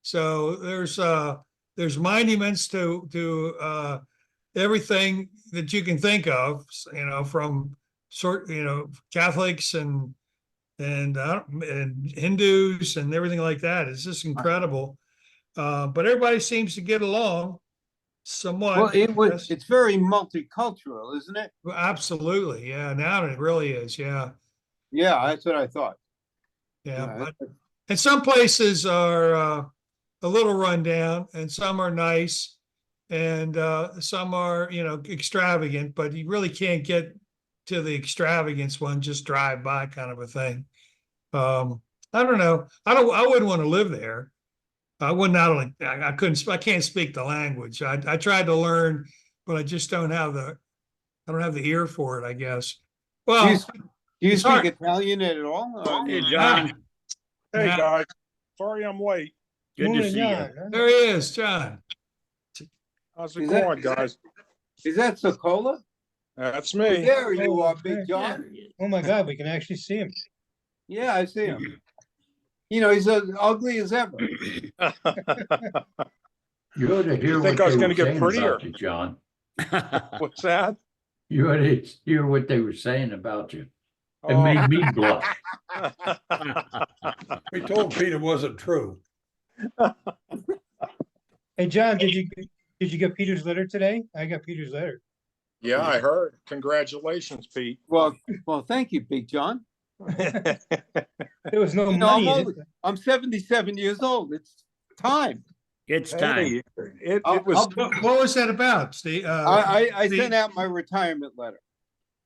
So there's monuments to everything that you can think of, you know, from Catholics and Hindus and everything like that. It's just incredible. But everybody seems to get along somewhat. Well, it's very multicultural, isn't it? Absolutely. Yeah. Now it really is. Yeah. Yeah, that's what I thought. Yeah. Yeah, And some places are a little rundown and some are nice and some are, you know, extravagant, but you really can't get to the extravagance one, just drive by kind of a thing. I don't know. I wouldn't want to live there. I would not only, I can't speak the language. I tried to learn, but I just don't have the ear for it, I guess. Do Well, you it's speak hard. Italian at all? Hey, John. Hey, Yeah. guys. Sorry I'm late. Good to Morning, see you. John, huh? There he is, John. How's it Is that- going, guys? Is that Sokola? That's me. There you Oh, are, okay. Big John. Oh my God, we can actually see him. Yeah, I see him. You know, he's as ugly as ever. You ought to hear You what think I was they gonna were get saying prettier? about you, John. What's that? You ought to hear what they were saying about you. It Oh. made me blush. We told Pete it wasn't true. Hey, John, did you get Peter's letter today? I got Peter's letter. Yeah, I heard. Congratulations, Pete. Well, thank you, Big John. There was no You know, money. I'm in old. it. I'm 77 years old. It's time. It's time. Hey, it I'll- was, I'll- What was that about, Steve? I Steve? sent out my retirement letter.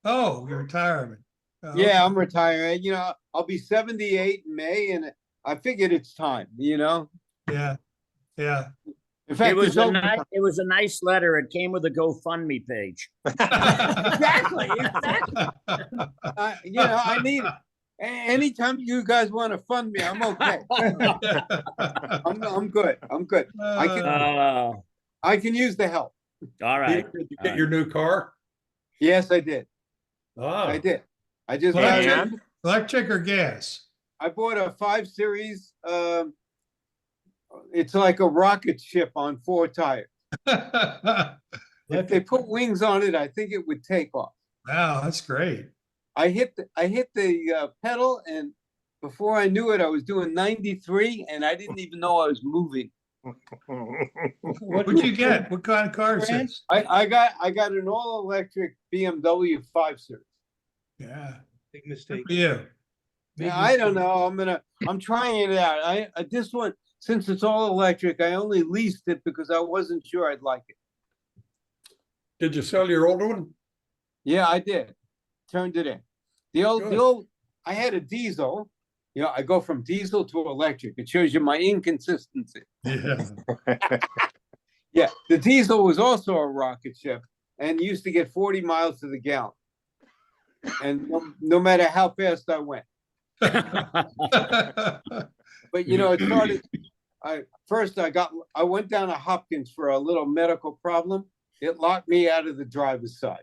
Oh, your retirement. Yeah, I'm retiring. You know, I'll be 78 in May, and I figured it's time. You know, Yeah, yeah. in fact, It was it's a overtime. nice, it was a nice letter. It came with a GoFundMe page. Exactly. You know, I need it. Anytime you guys want to fund me, I'm okay. I'm good. I'm good. I can use the help. All right. Pete, did you get your new car? Yes, I did. Ah, I did. I just Well, got and Electric or gas? I bought a 5 Series. It's like a rocket ship on 4 tires. If they put wings on it, I think it would take off. Wow, that's great. I hit the pedal, and before I knew it, I was doing 93, and I didn't even know I was moving. What'd you get? What kind of car is this? I got an all electric BMW 5 Series. Yeah, Big mistake. for you. Big Yeah, I don't mistake. know. I'm trying it out. I this one, since it's all electric, I only leased it because I wasn't sure I'd like it. did you sell your old one? Yeah, I did. Turned it in. The Good. old, I had a diesel. You know, I go from diesel to electric. It shows you my inconsistency. Yeah. Yeah, the diesel was also a rocket ship, and used to get 40 miles to the gallon. And no matter how fast I went. But you know, it started, I went down to Hopkins for a little medical problem. It locked me out of the driver's side.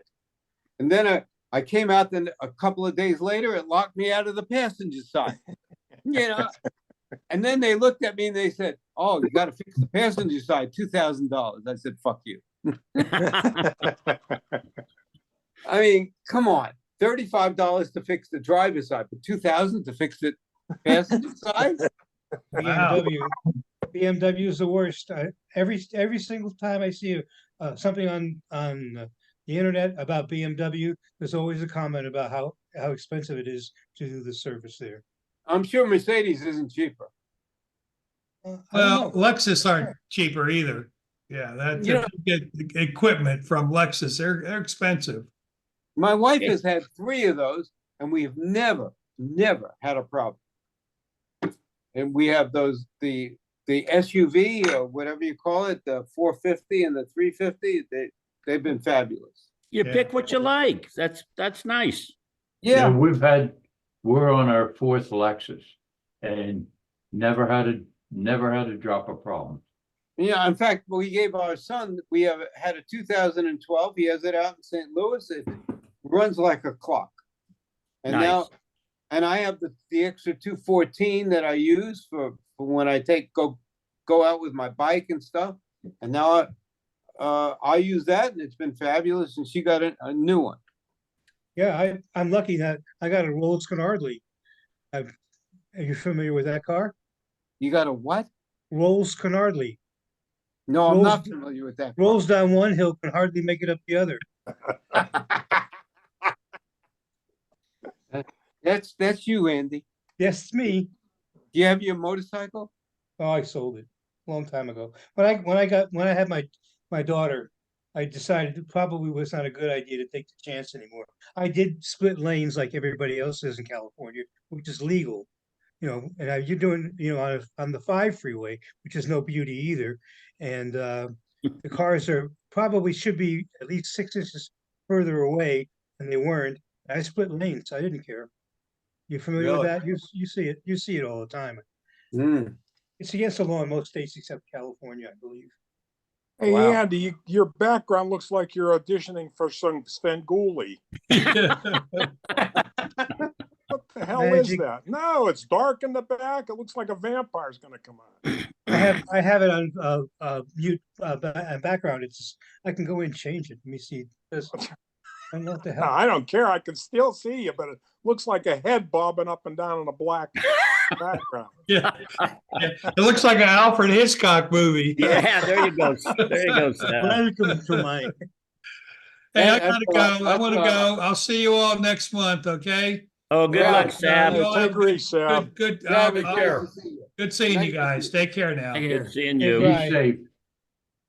And then I came out, then a couple of days later, it locked me out of the passenger side. You know, and then they looked at me and they said, "Oh, you got to fix the passenger side, $2,000." I said, "Fuck you." I mean, come on, $35 to fix the driver's side, but $2,000 to fix the passenger side. BMW is the worst. Every single time I see something on the internet about BMW, there's always a comment about how expensive it is to do the service there. I'm sure Mercedes isn't cheaper. I don't Well, know. Lexus aren't cheaper either. Yeah, that You know- get equipment from Lexus, they're expensive. My wife has had 3 of those, and we have never had a problem. And we have the SUV or whatever you call it, the 450 and the 350. They've been fabulous. You Yeah. pick what you like. That's nice. Yeah, we're on our 4th Lexus and never had a drop of problem. Yeah, in fact, we gave our son, we had a 2012. He has it out in St. Louis. It runs like a clock. And Nice. now, and I have the extra 214 that I use for when I go out with my bike and stuff. And now I use that, and it's been fabulous. And she got a new one. Yeah, I'm lucky that I got a Rolls Canardly. Are you familiar with that car? You got a what? Rolls Canardly. No, I'm not Rolls- familiar with that. Rolls down one hill, can hardly make it up the other. That's you, Andy. Yes, it's me. Do you have your motorcycle? Oh, I sold it a long time ago. When I had my daughter, I decided it probably was not a good idea to take the chance anymore. I did split lanes like everybody else is in California, which is legal, you know. And you're doing, you know, on the 5 freeway, which is no beauty either. And the cars probably should be at least 6 inches further away, and they weren't. I split lanes. I didn't care. You familiar with Really? that? You see it. You see it all the time. Mm. It's against the law in most states except California, I believe. Hey, Wow. Andy, your background looks like you're auditioning for some Svengoolie. What the hell is Magic. that? No, it's dark in the back. It looks like a vampire's gonna come out. I have it on mute background. It's just, I can go in and change it. Let me see. This. I don't know what the No, hell. I don't care. I can still see you, but it looks like a head bobbing up and down in a black background. Yeah. It looks like an Alfred Hitchcock movie. Yeah, there you go. There you go, Sal. Welcome to my. Hey, I That's gotta all- go. I that's wanna all. go. I'll see you all next month, okay? Oh, good Yeah, luck, Yeah, Sam. you all Take have it easy, Sam. Good, Yeah, good, nice care. to see you. good seeing Nice you to guys. see you. Take care now. Take care. Good seeing Hey, you. Be Right. safe.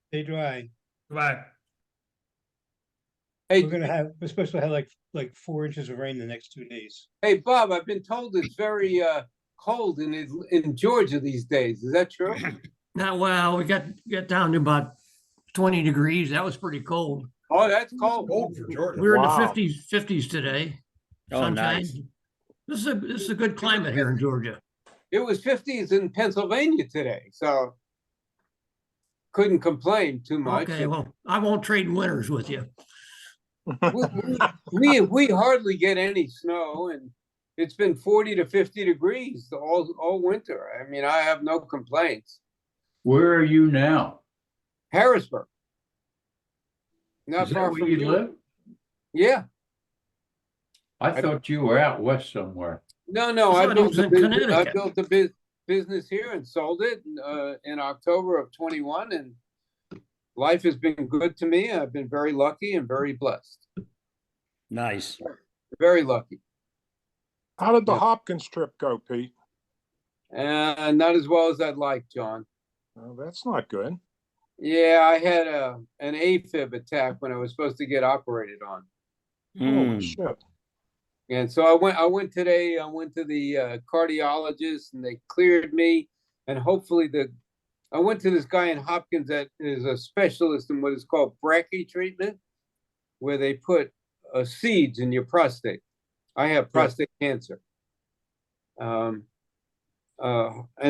Stay dry. Bye. Hey, We're supposed to have like 4 inches of rain the next 2 days. hey, Bob, I've been told it's very cold in Georgia these days. Is that true? Now, well, we got down to about 20 degrees. That was pretty cold. Oh, that's cold. Cold for Georgia. We were in Wow. the 50s today. Oh, Sunshine. nice. This is a good climate here in Georgia. It was 50s in Pennsylvania today, so couldn't complain too much. Okay, well, I won't trade winters with you. We hardly get any snow, and it's been 40 to 50 degrees all winter. I mean, I have no complaints. Where are you now? Harrisburg. Not Is that far where from you you. live? Yeah. I thought you were out west somewhere. No, I I thought it built was a in business, I Connecticut. built a business here and sold it in October of 21, and life has been good to me. I've been very lucky and very blessed. Nice. Very lucky. How did the Yeah. Hopkins trip go, Pete? And not as well as I'd like, John. Oh, that's not good. Yeah, I had an AFib attack when I was supposed to get operated on. Holy Mm. shit. And so I went today, I went to the cardiologist and they cleared me. And hopefully I went to this guy in Hopkins that is a specialist in what is called brachy treatment. where they put seeds in your prostate. I have prostate cancer. And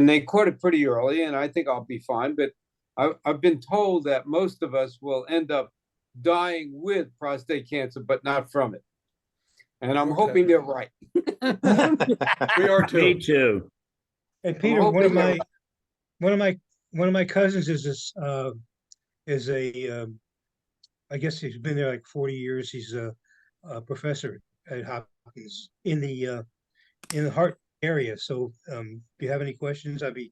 they caught it pretty early, and I think I'll be fine. But I've been told that most of us will end up dying with prostate cancer, but not from it. And I'm Okay. hoping they're right. We are Me too. too. And Peter, one of hoping my, that- one of my cousins is I guess he's been there like 40 years. He's a professor at Hopkins in the heart area. So, if you have any questions, I'll be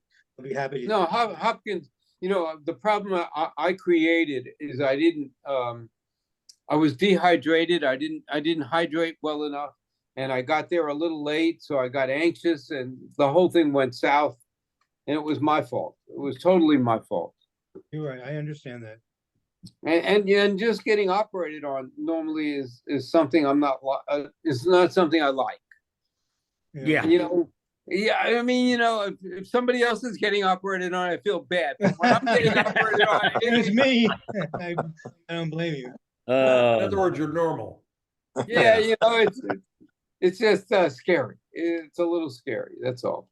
happy to. No, Hopkins, the problem I created is I didn't, I was dehydrated. I didn't hydrate well enough, and I got there a little late, so I got anxious, and the whole thing went south, and it was my fault. It was totally my fault. You're right. I understand that. And just getting operated on normally is something I'm not, it's not something I like. Yeah. Yeah, I mean, if somebody else is getting operated on, I feel bad. But when I'm getting operated on, It's me. I don't blame you. In other words, you're normal. yeah, it's just scary. It's a little scary. That's all.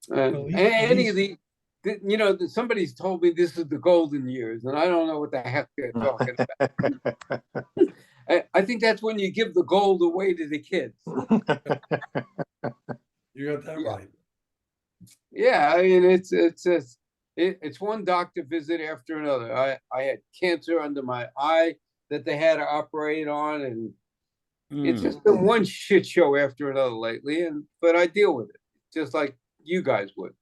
Well, And any of somebody's told me this is the golden years, and I don't know what the heck they're talking about. I think that's when you give the gold away to the kids. You got that right. Yeah, I mean, it's one doctor visit after another. I had cancer under my eye that they had to operate on, and it's just been one shit show after another lately. But I deal with it just like you guys would.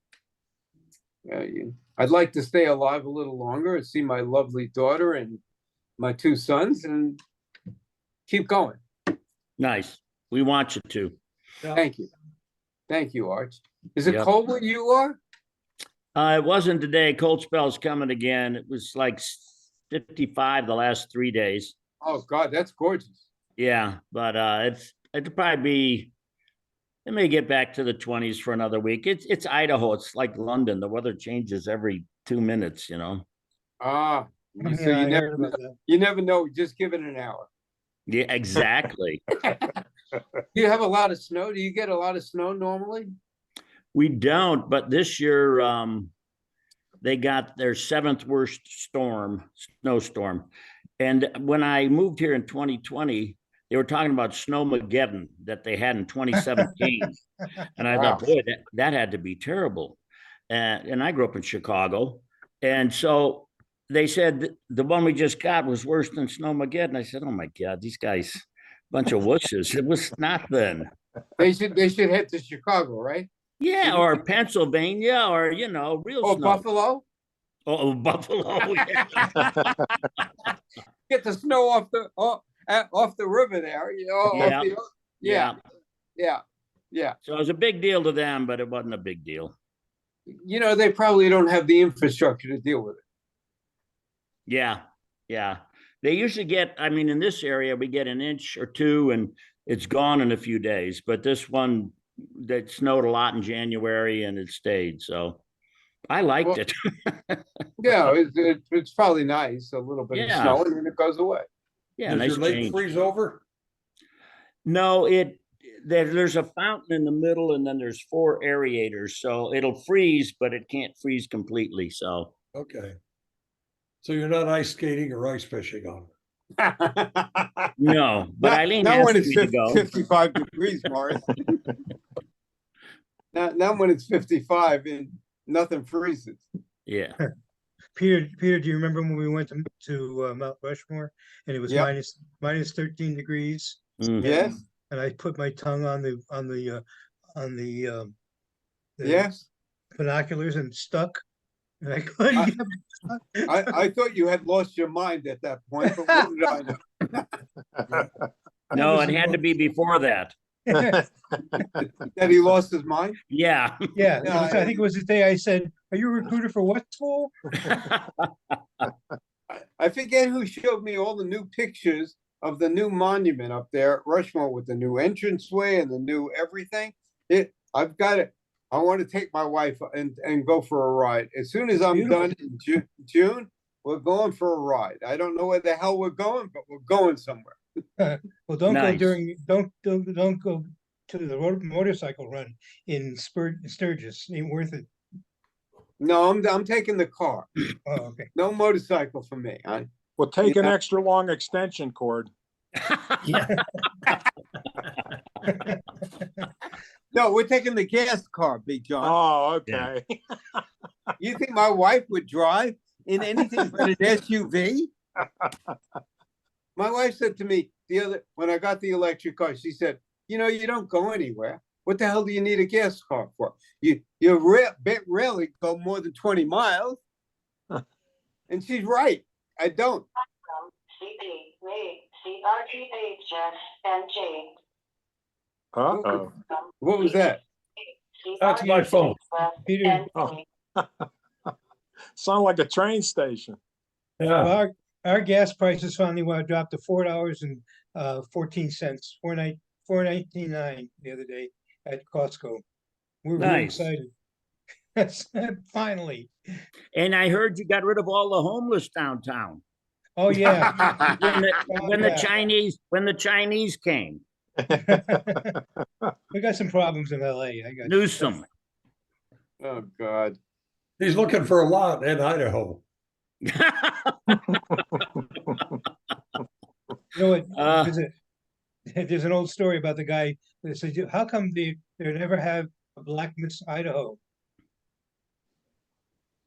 I'd like to stay alive a little longer and see my lovely daughter and my two sons and keep going. Nice. We want you to. Thank you. Thank you, Arch. Is it Yep. cold where you are? It wasn't today. Cold spell's coming again. It was like 55 the last 3 days. Oh God, that's gorgeous. Yeah, but it'll probably be. It may get back to the 20s for another week. It's Idaho. It's like London. The weather changes every 2 minutes. Ah, so Yeah, I heard about that. you never know. Just give it an hour. Yeah, exactly. Do you have a lot of snow? Do you get a lot of snow normally? We don't, but this year they got their 7th worst snowstorm. And when I moved here in 2020, they were talking about Snowmageddon that they had in 2017. And I thought, boy, that had to be terrible. And I grew up in Chicago. And so they said the one we just got was worse than Snowmageddon. I said, oh my God, these guys, bunch of wusses. It was nothing. They should head to Chicago, right? Yeah, or Pennsylvania, or real Or snow. Buffalo. Oh, Buffalo. Yeah. Get the snow off the river there. Yeah. Yeah. So it was a big deal to them, but it wasn't a big deal. They probably don't have the infrastructure to deal with it. Yeah. They usually get, in this area, we get an inch or two and it's gone in a few days. But this one, that snowed a lot in January and it stayed. So I liked it. Yeah, it's probably nice. A little bit of snow and then it goes away. Yeah, Does nice your lake change. freeze over? No, there's a fountain in the middle and then there's 4 aerators. So it'll freeze, but it can't freeze completely. So Okay. So you're not ice skating or ice fishing on it? no, but Eileen Not asked when me it's to go. 55 degrees, Morris. Not when it's 55 and nothing freezes. Yeah. Peter, do you remember when we went to Mount Rushmore and it was Yep. minus 13 degrees? Mhm. Yes, And I put my tongue on the yes. binoculars and stuck. And I couldn't get I thought you had lost your mind at that point, but what did I know? No, it had to be before that. That he lost his mind? Yeah. Yeah, No, I think it was the day I said, "Are you a recruiter for what school?" I forget who showed me all the new pictures of the new monument up there at Rushmore with the new entranceway and the new everything. I've got it. I want to take my wife and go for a ride. As soon as I'm Beautiful. done in June, we're going for a ride. I don't know where the hell we're going, but we're going somewhere. Well, don't go Nice. during, don't go to the motorcycle run in Sturgis. Ain't worth it. No, I'm taking the car. Oh, okay. No motorcycle for me. Well, take an Yeah. extra long extension cord. Yeah. No, we're taking the gas car, Big John. Oh, okay. You think my wife would drive in anything but an SUV? My wife said to me when I got the electric car, she said, you know, you don't go anywhere. What the hell do you need a gas car for? You rarely go more than 20 miles. And she's right. I don't. CP, me, CRGHSNG. Uh-oh. What was that? That's my phone. Peter, Sound like a train station. Yeah, well, our gas prices finally dropped to $4.14, $4.99 the other day at Costco. We're really Nice. excited. That's finally. And I heard you got rid of all the homeless downtown. Oh, yeah. When the Yeah. Chinese came, We got some problems in LA. I got Newsom. Oh, God. he's looking for a lot in Idaho. You know what? Uh. There's an old story about the guy that says, how come they never have a Black Miss Idaho?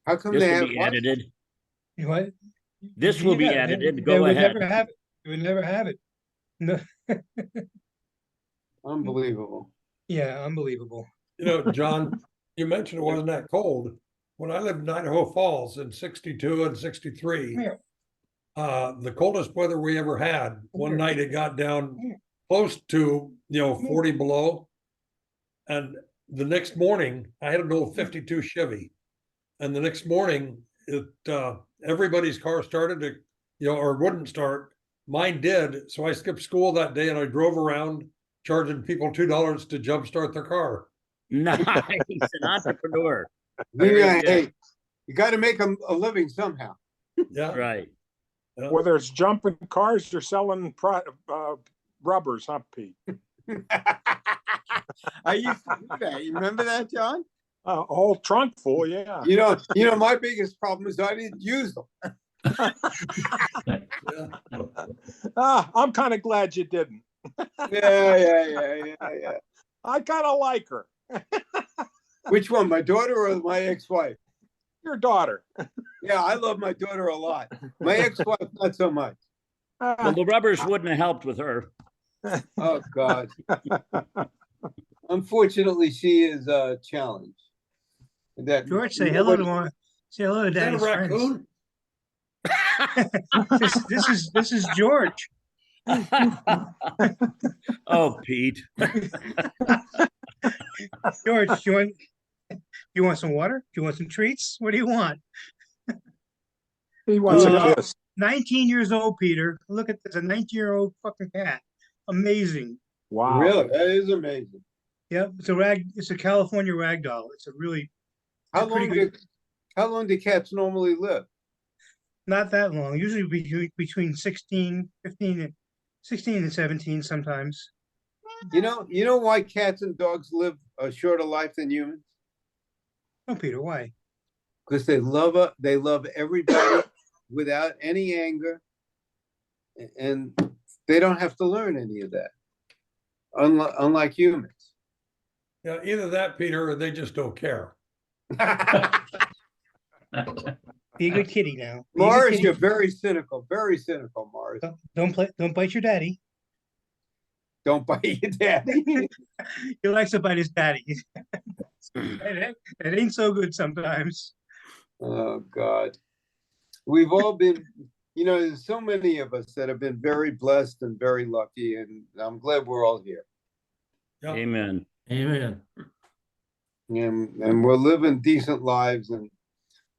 How come This they will have be what? edited. You know what? This will be Yeah, edited. they Go would ahead. never have it. They would never have it. No. Unbelievable. Yeah, unbelievable. You know, John, you mentioned it wasn't that cold. When I lived in Idaho Falls in 62 and 63, Yeah. the coldest weather we ever had, one Yeah. night it got down close to, 40 below. And the next morning, I had an old 52 Chevy. And the next morning, everybody's car started to, or wouldn't start. Mine did. So I skipped school that day and I drove around charging people $2 to jumpstart their car. Nice, an entrepreneur. Yeah, good. hey, you got to make a living somehow. Yeah. Right. Whether it's jumping cars or selling rubbers, huh, Pete? I used to do that. You remember that, John? A whole trunk full, yeah. You know, my biggest problem is I didn't use them. I'm kind of glad you didn't. Yeah. I kind of like her. Which one, my daughter or my ex-wife? Your daughter. Yeah, I love my daughter a lot. My ex-wife, not so much. Well, the rubbers wouldn't have helped with her. Oh, God. Unfortunately, she is a challenge. George, say hello to Daddy's friends. This is George. Oh, Pete. George, you want some water? Do you want some treats? What do you want? He wants a kiss. 19 years old, Peter. Look at this, a 19-year-old fucking cat. Amazing. Wow. Really? That is amazing. Yep, it's a California ragdoll. It's a really How pretty long do cats normally live? not that long. Usually between 16 and 17 sometimes. You know why cats and dogs live a shorter life than humans? Oh, Peter, why? Because they love everybody without any anger, and they don't have to learn any of that. Unlike humans. Yeah, either that, Peter, or they just don't care. Be a good kitty now. Be a good Mars, kitty. you're very cynical, Mars. Don't bite your daddy. Don't bite your daddy. He likes to bite his daddy. It ain't so good sometimes. Oh, God. We've all been, there's so many of us that have been very blessed and very lucky, and I'm glad we're all here. Yeah. Amen. Amen. And we're living decent lives, and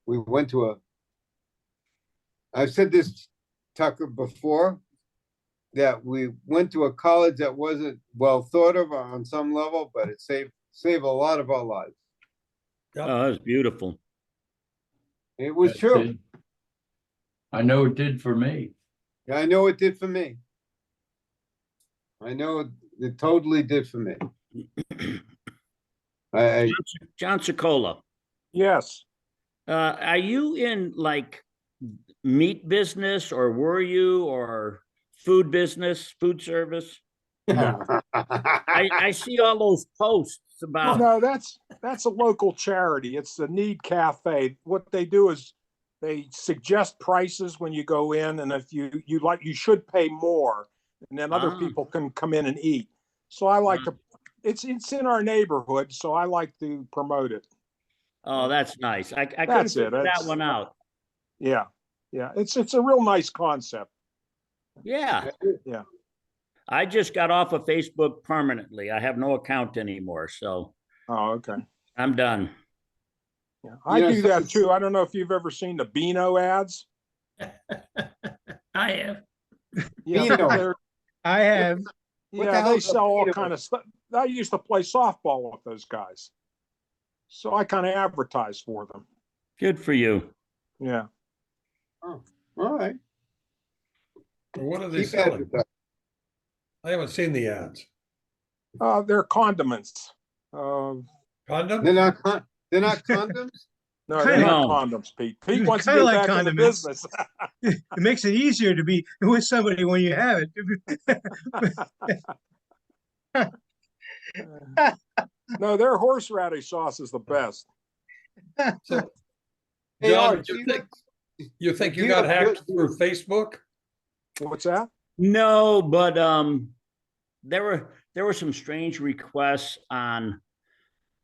we went to I've said this, Tucker, before, that we went to a college that wasn't well thought of on some level, but it saved a lot of our lives. Oh, that's beautiful. It was true. I know it did for me. I know it did for me. I know it totally did for me. I John Cicola, Yes. are you in like meat business or were you or food business, food service? I see all those posts about, No, that's a local charity. It's the Need Cafe. What they do is they suggest prices when you go in, and if you like, you should pay more, and then other Ah. people can come in and eat. So I like to. It's in our neighborhood, so I like to promote it. oh, that's nice. I couldn't That's it. figure that It's- one out. Yeah, yeah. It's a real nice concept. Yeah. Yeah. I just got off of Facebook permanently. I have no account anymore, so Oh, okay. I'm done. Yeah, I You know, do so that it's- too. I don't know if you've ever seen the Beano ads. I have. Yeah, Beano. they're- I have. What the yeah, hell they is a sell all Beano? kind of stuff. I used to play softball with those guys, so I kind of advertise for them. Good for you. Yeah. All right. What are they Keep selling? advertising. I haven't seen the ads. They're condiments. Condom? They're not condoms? No, they're not No. condoms, Pete. Pete It's wants to kinda get like back into condiments. business. It makes it easier to be with somebody when you have it. No, their horseradish sauce is the best. So, Hey, John, Art, you think you you got know, hacked you- through Facebook? What's that? No, but there were some strange requests on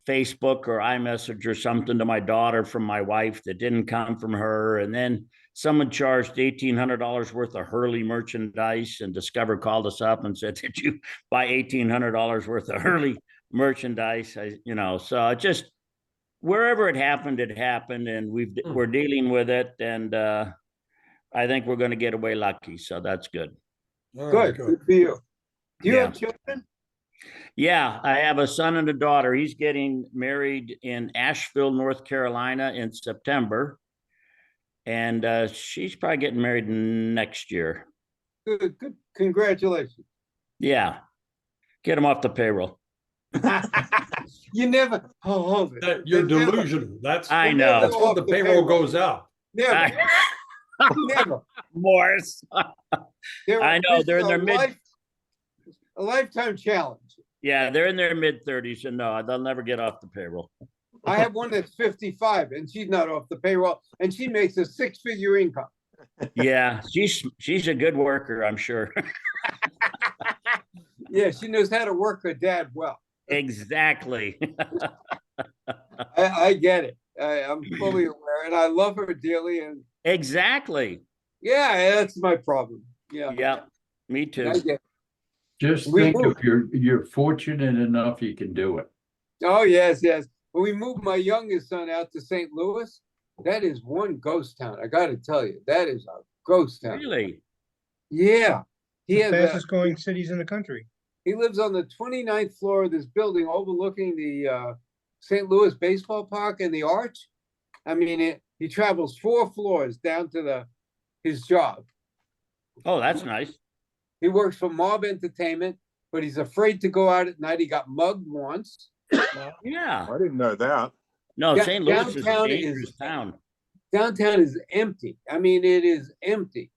Facebook or iMessage or something to my daughter from my wife that didn't come from her. And then someone charged $1,800 worth of Hurley merchandise, and Discover called us up and said, did you buy $1,800 worth of Hurley merchandise? So it just, wherever it happened, and we're dealing with it. And I think we're going to get away lucky. So that's good. All right, Good for you. Do you Yeah. have children? Yeah, I have a son and a daughter. He's getting married in Asheville, North Carolina in September. And she's probably getting married next year. Good. Congratulations. Yeah. Get him off the payroll. You never, hold it. You're They never- delusional. That's I know. that's when the payroll goes up. Never, never. Morris. I know, they're in their A lifetime challenge. Yeah, they're in their mid-30s, and no, they'll never get off the payroll. I have one that's 55 and she's not off the payroll and she makes a six-figure income. Yeah, she's a good worker, I'm sure. Yeah, she knows how to work her dad well. Exactly. I get it. I'm fully aware and I love her dearly. And Exactly. yeah, that's my problem. Yeah. Yeah, me I too. get it. Just We think moved. if you're fortunate enough, you can do it. Oh, yes. When we moved my youngest son out to St. Louis, that is one ghost town. I got to tell you, that is a ghost town. Really? Yeah. He The has fastest growing cities in the country. he lives on the 29th floor of this building overlooking the St. Louis baseball park and the arch. I mean, he travels 4 floors down to his job. Oh, that's nice. He works for Mob Entertainment, but he's afraid to go out at night. He got mugged once. Yeah. I didn't know that. No, Yeah, St. Louis is a downtown dangerous is- town. Downtown is empty. I mean, it is empty.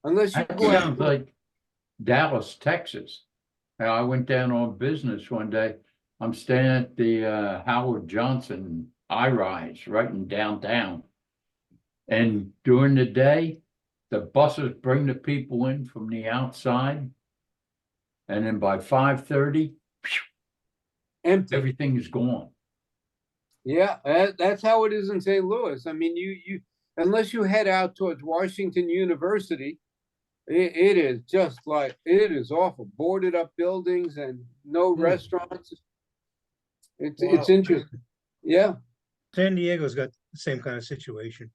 Unless you That go sounds out. like Dallas, Texas. I went down on business one day. I'm staying at the Howard Johnson I-Rise right in downtown. And during the day, the buses bring the people in from the outside. And then by 5:30, Empty. everything's gone. Yeah, that's how it is in St. Louis. I mean, you unless you head out towards Washington University, it is just like it is awful. Boarded up buildings and no restaurants. It's Wow. interesting. Yeah, San Diego's got the same kind of situation.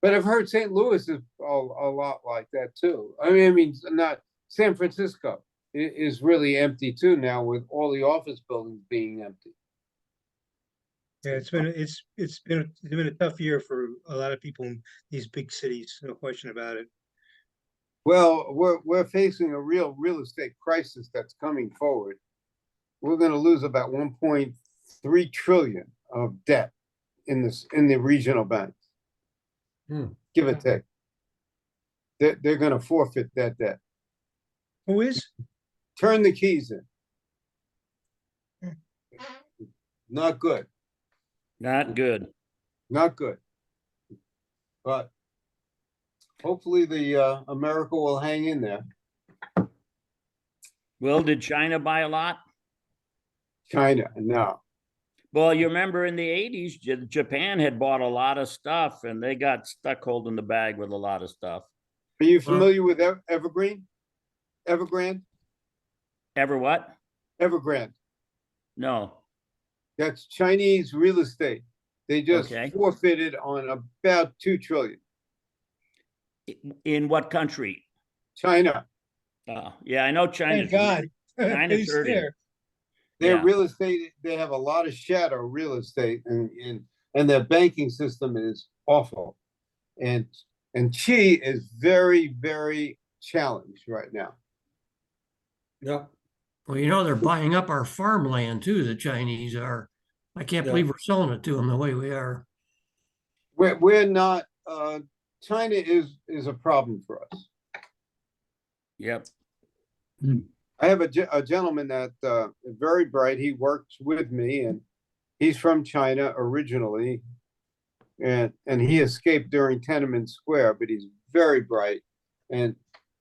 but I've heard St. Louis is a lot like that too. I mean, not San Francisco is really empty too now with all the office buildings being empty. Yeah, it's been a tough year for a lot of people in these big cities, no question about it. Well, we're facing a real estate crisis that's coming forward. We're gonna lose about 1.3 trillion of debt in the regional banks. Hmm. Give or take. They're gonna forfeit that debt. Who is? Turn the keys in. Not good, Not good. not good. But hopefully the America will hang in there. Well, did China buy a lot? China, no. Well, you remember in the 80s, Japan had bought a lot of stuff and they got stuck holding the bag with a lot of stuff. Are you familiar with Evergreen? Evergrande? Ever what? Evergrande. No. That's Chinese real estate. They just Okay. forfeited on about 2 trillion. In what country? China, Yeah, I know China. Thank God. China's He's hurting. there. their Yeah. real estate, they have a lot of shadow real estate and their banking system is awful. And Chi is very challenged right now. Yeah, Well, you know, they're buying up our farmland too, the Chinese are. I can't Yeah. believe we're selling it to them the way we are. We're not, China is a problem for us. Yep. I have a gentleman that very bright. He works with me, and he's from China originally, and he escaped during Tiananmen Square. But he's very bright, and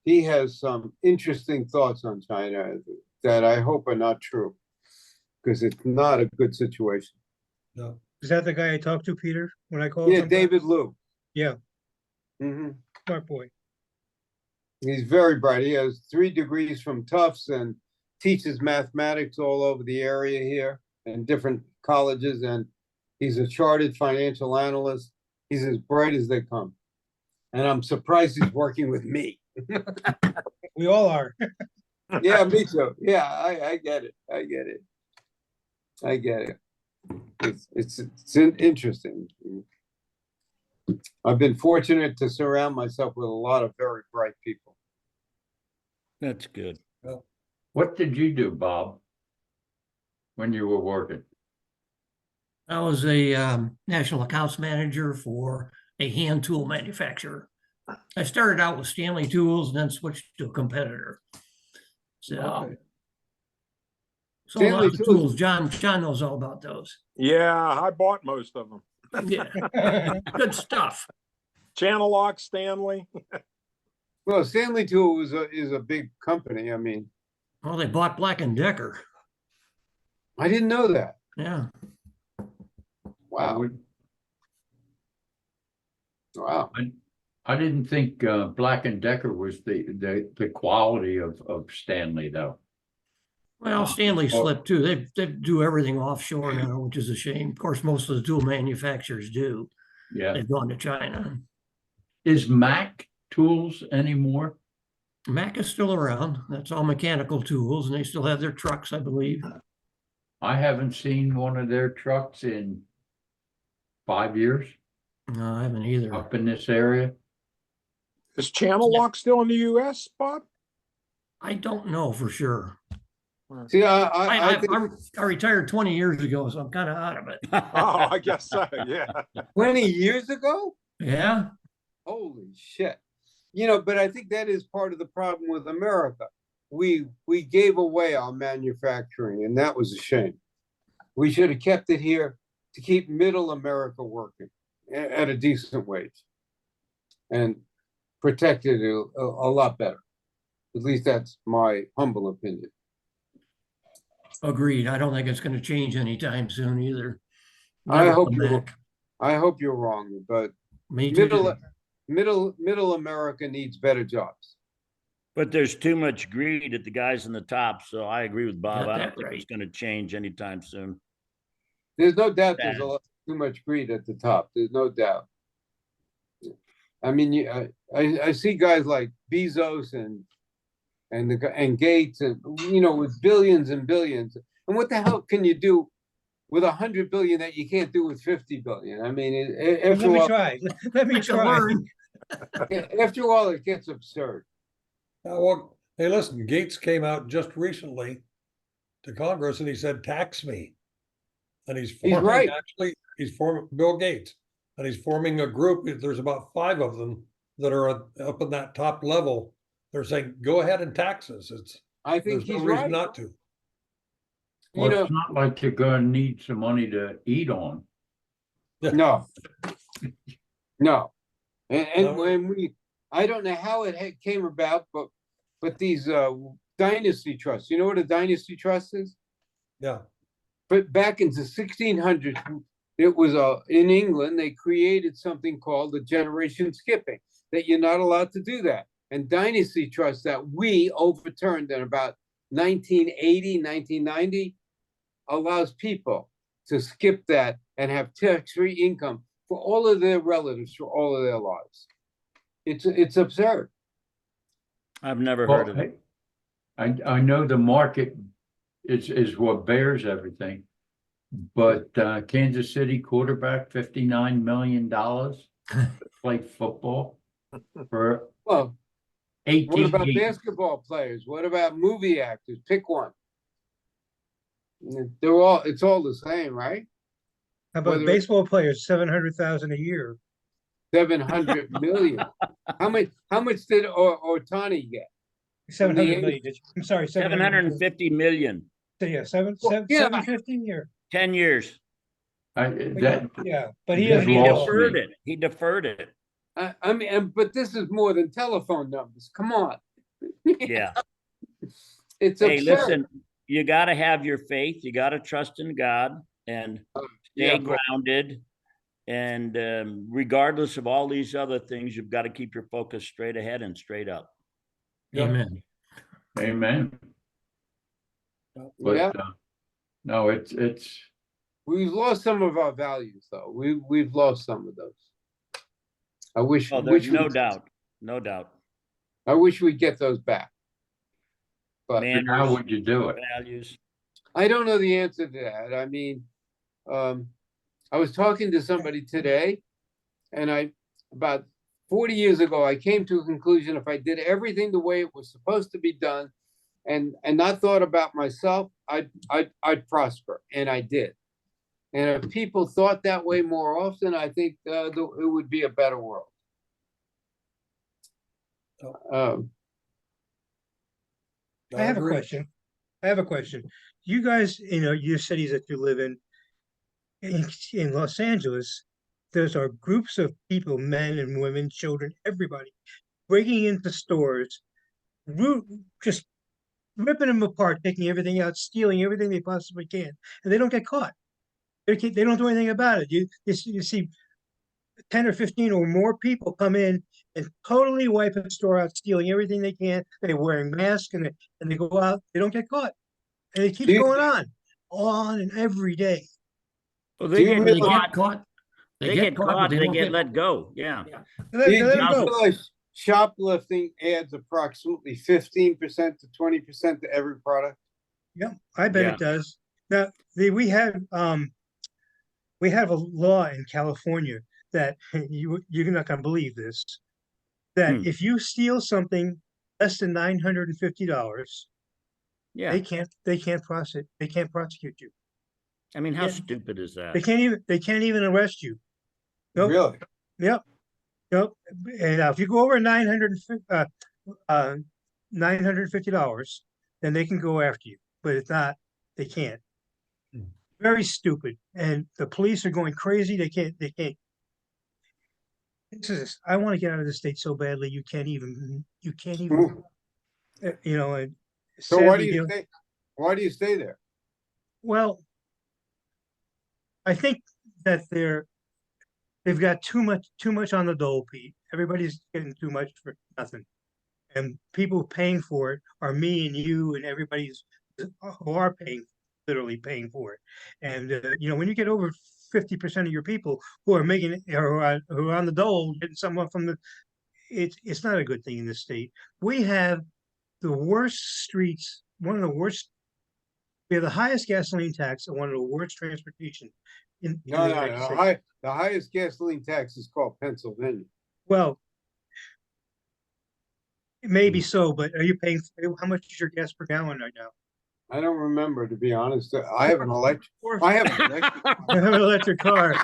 he has some interesting thoughts on China that I hope are not true, because it's not a good situation. yeah. Is that the guy I talked to, Peter, when I called? Yeah, him? David Liu. Yeah, hmm smart boy. He's very bright. He has 3 degrees from Tufts and teaches mathematics all over the area here in different colleges. And he's a chartered financial analyst. He's as bright as they come. And I'm surprised he's working with me. We all are. Yeah, me too. Yeah, I get it. I get it. I get it. It's interesting. I've been fortunate to surround myself with a lot of very bright people. That's good. What did you do, Bob? When you were working? I was a national accounts manager for a hand tool manufacturer. I started out with Stanley Tools and then switched to a competitor. So, Okay. so Stanley lots of Tools. tools. John knows all about those. Yeah, I bought most of them. Yeah, good stuff. Channel Lock, Stanley. Well, Stanley Tool is a big company. I mean, Well, they bought Black and Decker. I didn't know that. Yeah. I Wow. would- Wow. I didn't think Black and Decker was the quality of Stanley though. Well, Stanley Oh. slipped too. They do everything offshore now, which is a shame. Of course, most of the tool manufacturers do. Yeah. They've gone to China. Is Mac Tools anymore? Mac is still around. That's all mechanical tools, and they still have their trucks, I believe. I haven't seen one of their trucks in 5 years No, I haven't either. up in this area. Is Channel Lock still in the US, Bob? I don't know for sure. See, I think I retired 20 years ago, so I'm kind of out of it. Oh, I guess so, yeah. 20 years ago? Yeah. Holy shit. You know, but I think that is part of the problem with America. We gave away our manufacturing, and that was a shame. We should have kept it here to keep middle America working at a decent wage and protected it a lot better. At least that's my humble opinion. Agreed. I don't think it's going to change anytime soon either. I Never hope come you're back. I hope you're wrong, but Me too. middle America needs better jobs. But there's too much greed at the guys in the top. So I agree with Bob. Got I that don't think right. it's going to change anytime soon. There's no doubt there's Yeah. a lot too much greed at the top. There's no doubt. I mean, I see guys like Bezos and Gates and with billions and billions. And what the hell can you do with 100 billion that you can't do with 50 billion. I mean, Let after me all, try. Let me I can try. learn. after all, it gets absurd. Well, hey, listen, Gates came out just recently to Congress and he said, tax me. And he's forming, right. actually, he's forming, Bill Gates, and he's forming a group. There's about 5 of them that are up in that top level. They're saying, go ahead and tax us. I think There's no he's reason right. not to. You Well, know, it's not like you're gonna need some money to eat on. no, no. And No. when I don't know how it came about, but these dynasty trusts, you know what a dynasty trust is? Yeah. But back in the 1600s, it was in England, they created something called the generation skipping, that you're not allowed to do that. And dynasty trusts that we overturned in about 1980, 1990, allows people to skip that and have tax-free income for all of their relatives for all of their lives. It's absurd. I've never Well, heard of it. I know the market is what bears everything. But Kansas City quarterback, $59 million to play football for Well, 18 what about games. basketball players? What about movie actors? Pick one. It's all the same, right? How about Whether- baseball players, 700,000 a year? 700 million. How much did Otani get? 700 million. I'm sorry, 750 million, Yeah, Well, yeah. 750 here. 10 years. Yeah, but he Just hasn't He lost lost. deferred me. it. He deferred it. I mean, but this is more than telephone numbers. Come on. Yeah. It's Hey, absurd. listen, you got to have your faith. You got to trust in God and yeah, stay but- grounded. And regardless of all these other things, you've got to keep your focus straight ahead and straight up. Amen. Amen. But Yeah. no, it's We've lost some of our values, though. We've lost some of those. I wish. Oh, there's no doubt. No doubt. I wish we'd get those back. But Manners, how would you do it? values. I don't know the answer to that. I mean, I was talking to somebody today, and about 40 years ago, I came to a conclusion: if I did everything the way it was supposed to be done, and not thought about myself, I'd prosper, and I did. And if people thought that way more often, I think it would be a better world. I have a agree. question. You guys, your cities that you live in Los Angeles, there's are groups of people, men and women, children, everybody, breaking into stores, just ripping them apart, taking everything out, stealing everything they possibly can, and they don't get caught. They don't do anything about it. You see 10 or 15 or more people come in and totally wipe the store out, stealing everything they can. They're wearing masks and they go out. They don't get caught, and it keeps going on and every day. Well, Do they you get They really- get caught. They get but caught, they don't get let go. Yeah. Let Do you them go. realize shoplifting adds approximately 15% to 20% to every product? Yeah, I bet Yeah. it does. Now, we have a law in California that you're not gonna believe this, that Hmm. if you steal something less than $950, Yeah. they can't prosecute you. I mean, how Yeah. stupid is They that? can't even arrest you. Nope. Really? Yep. Nope. And if you go over $950, then they can go after you. But if not, they can't. Very stupid. And the police are going crazy. They can't. I want to get out of the state so badly. You can't even. And So why do sadly, you stay? Why do you stay there? well, I think that they've got too much on the dole, Pete. Everybody's getting too much for nothing. And people paying for it are me and you and everybody's who are literally paying for it. And when you get over 50% of your people who are making it or who are on the dole, getting someone from it's not a good thing in this state. We have the worst streets, one of the worst We have the highest gasoline tax and one of the worst transportation in the No, no, United the States. the highest gasoline tax is called Pennsylvania. Well, maybe so, but are you paying, how much is your gas per gallon right now? I don't remember, to be honest. I have an electric, I have an electric. I have an electric car.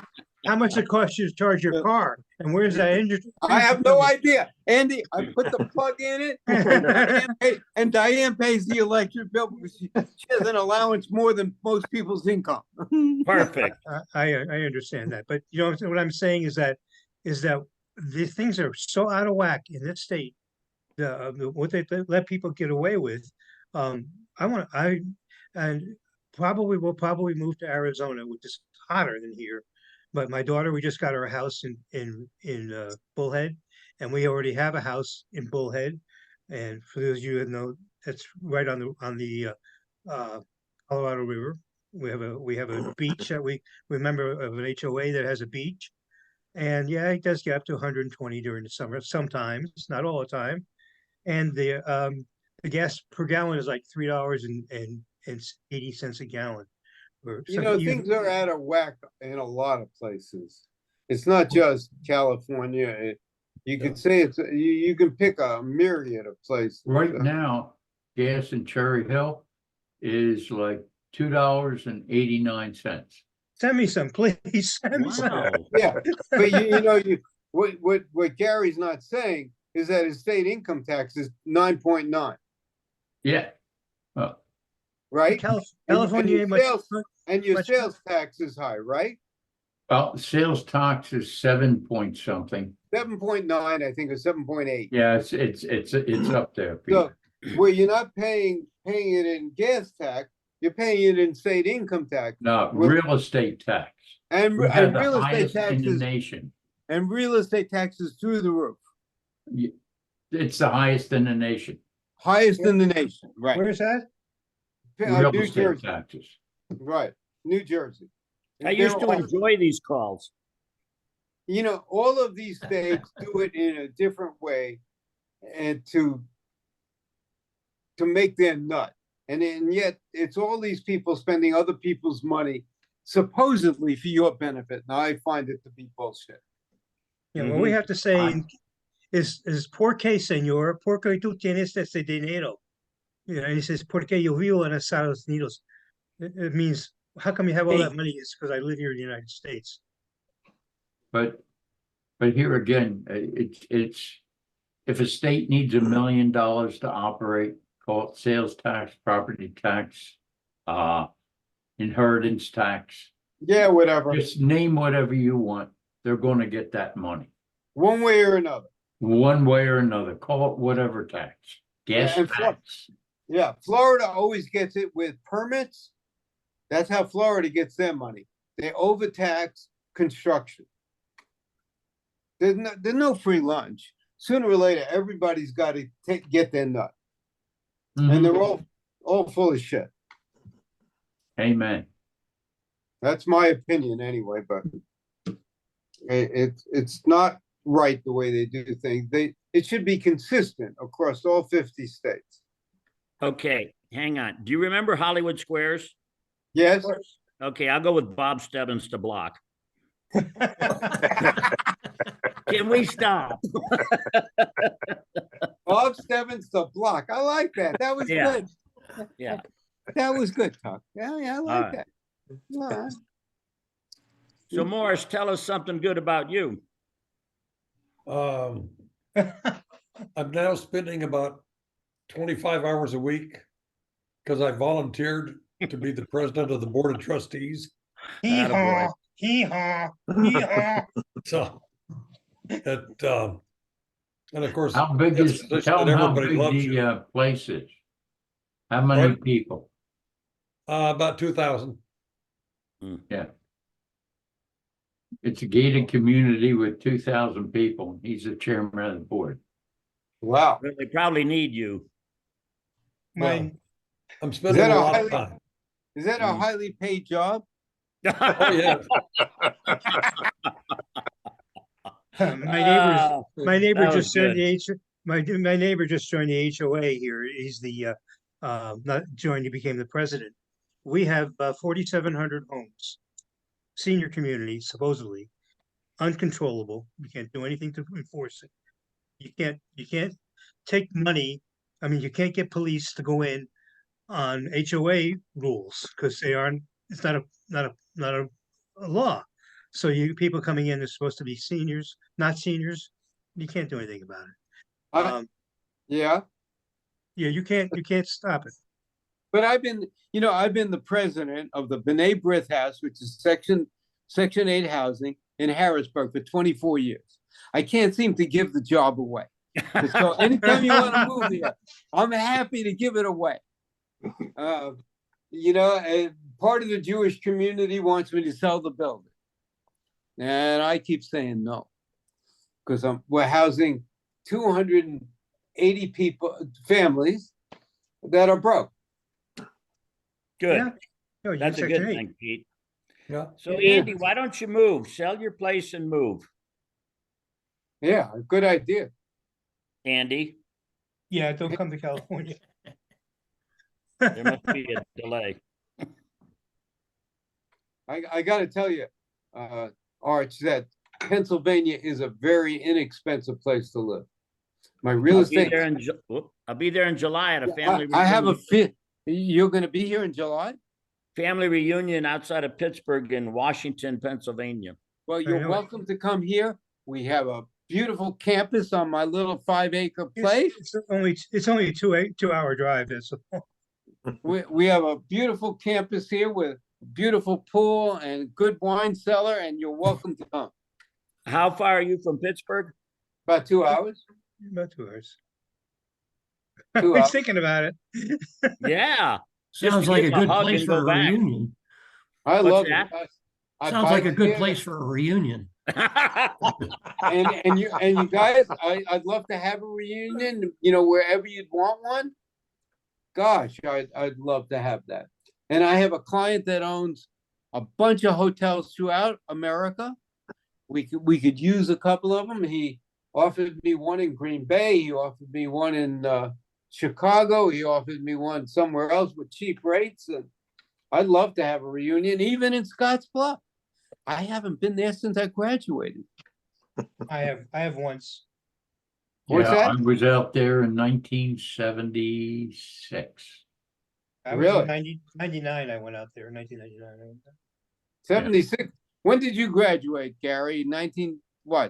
How much it costs you to charge your car? And where's that engine? I have no idea. Andy, I put the plug in it and Diane pays the electric bill because she has an allowance more than most people's income. Perfect. I understand that, but you know, what I'm saying is that the things are so out of whack in this state. What they let people get away with. And probably we'll probably move to Arizona, which is hotter than here. But my daughter, we just got her house in Bullhead, and we already have a house in Bullhead. And for those of you that know, that's right on the Colorado River. We have a beach that we remember of an HOA that has a beach. And yeah, it does get up to 120 during the summer, sometimes, not all the time. And the gas per gallon is like $3.80 a gallon. You know, things are out of whack in a lot of places. It's not just California. You could say you can pick a myriad of places. Right now, gas in Cherry Hill is like $2.89. Send me some, please. Send me some. Wow. Yeah, but you know, what Gary's not saying is that his state income tax is 9.9, Yeah. right? California, and much- your much- sales tax is high, right? Well, sales tax is 7 point something. 7.9, I think, or 7.8. Yeah, it's up there. So Peter. where you're not paying it in gas tax, you're paying it in state income tax No, with- real estate tax. and We have the real estate highest in the taxes nation. and real estate taxes through the roof, It's the highest in the nation. highest in the nation, right? Where's that? Real New estate Jersey, taxes. right? New Jersey. I used to They're all- enjoy these calls. You know, all of these states do it in a different way and to make their nut. And yet it's all these people spending other people's money supposedly for your benefit. Now I find it to be bullshit. Yeah, what we have to say I- is ¿por qué, señor? ¿Por qué tú tienes ese dinero? You know, he says, ¿por qué yo vivo en Estados Unidos? It means, how come you have all that money? It's because I live here in the United States. But here again, it's, if a state needs $1 million to operate, call it sales tax, property tax, inheritance tax, Yeah, whatever. just name whatever you want, they're gonna get that money. One way or another. One way or another, call it whatever tax, gas and tax. Yeah, Florida always gets it with permits. That's how Florida gets their money. They overtax construction. There's no free lunch. Sooner or later, everybody's got to get their nut, and Mhm. they're all full of shit. Amen. That's my opinion anyway, but it's not right the way they do things. It should be consistent across all 50 states. Okay, hang on. Do you remember Hollywood Squares? Yes, Okay, I'll go with Bob Stebbins to block. Can we stop? Bob Stebbins the block. I like that. That was Yeah. good. Yeah. That was good, Tuck. Yeah, I like right. that. All right. So Morris, tell us something good about you. I'm now spending about 25 hours a week because I volunteered to be the president of the board of trustees. Attaboy. Hee-haw, hee-haw. So that, and of course, How big that's is, a position tell that them how everybody big loves the you. place is. How many Pardon? people? About 2,000. Yeah. It's a gated community with 2,000 people. He's the chairman of the board. Wow. But they probably need you. My, I'm spending that a a lot highly- of time. Is that a highly paid job? Oh, yeah. my neighbor that was just joined good. the my neighbor just joined the HOA here. He's the not joined, he became the president. we have 4,700 homes, senior community, supposedly uncontrollable. You can't do anything to enforce it. You can't take money. I mean, you can't get police to go in on HOA rules because they aren't, it's not a law. So people coming in are supposed to be seniors, not seniors. You can't do anything about it. I- Yeah, Yeah, you can't stop it. but I've been the president of the B'nai B'rith House, which is Section 8 housing in Harrisburg for 24 years. I can't seem to give the job away. So anytime you want to move here, I'm happy to give it away. Part of the Jewish community wants me to sell the building. And I keep saying no, because we're housing 280 families that are broke. Good. Yeah. No, you're That's a Section good 8. thing, Pete. Yeah. So Andy, why don't you move? Sell your place and move, Yeah, good idea. Andy. Yeah, don't come to California. There must be a delay. I got to tell you, Arch, that Pennsylvania is a very inexpensive place to live. My real estate. I'll be there in July at a family. I have a reunion. fit. You're going to be here in July? Family reunion outside of Pittsburgh in Washington, Pennsylvania. Well, I you're know. welcome to come here. We have a beautiful campus on my little 5-acre place. It's only a 2-hour drive. That's We have a beautiful campus here with a beautiful pool and good wine cellar, and you're welcome to come. How far are you from Pittsburgh? About 2 hours. about 2 hours. 2 I was hours. thinking about it. Yeah. Just Sounds to like give a a good hug place and for go a back. reunion. I What's love that? it. I Sounds buy like a good there, place for a reunion. and you guys, I'd love to have a reunion. Wherever you'd want one. Gosh, I'd love to have that. And I have a client that owns a bunch of hotels throughout America. We could use a couple of them. He offered me one in Green Bay. He offered me one in Chicago. He offered me one somewhere else with cheap rates. And I'd love to have a reunion, even in Scottsbluff. I haven't been there since I graduated. I have once. What's Yeah, that? I was out there in 1976. I was Really? in 99. I went out there in 1999. 76. When did you graduate, Gary?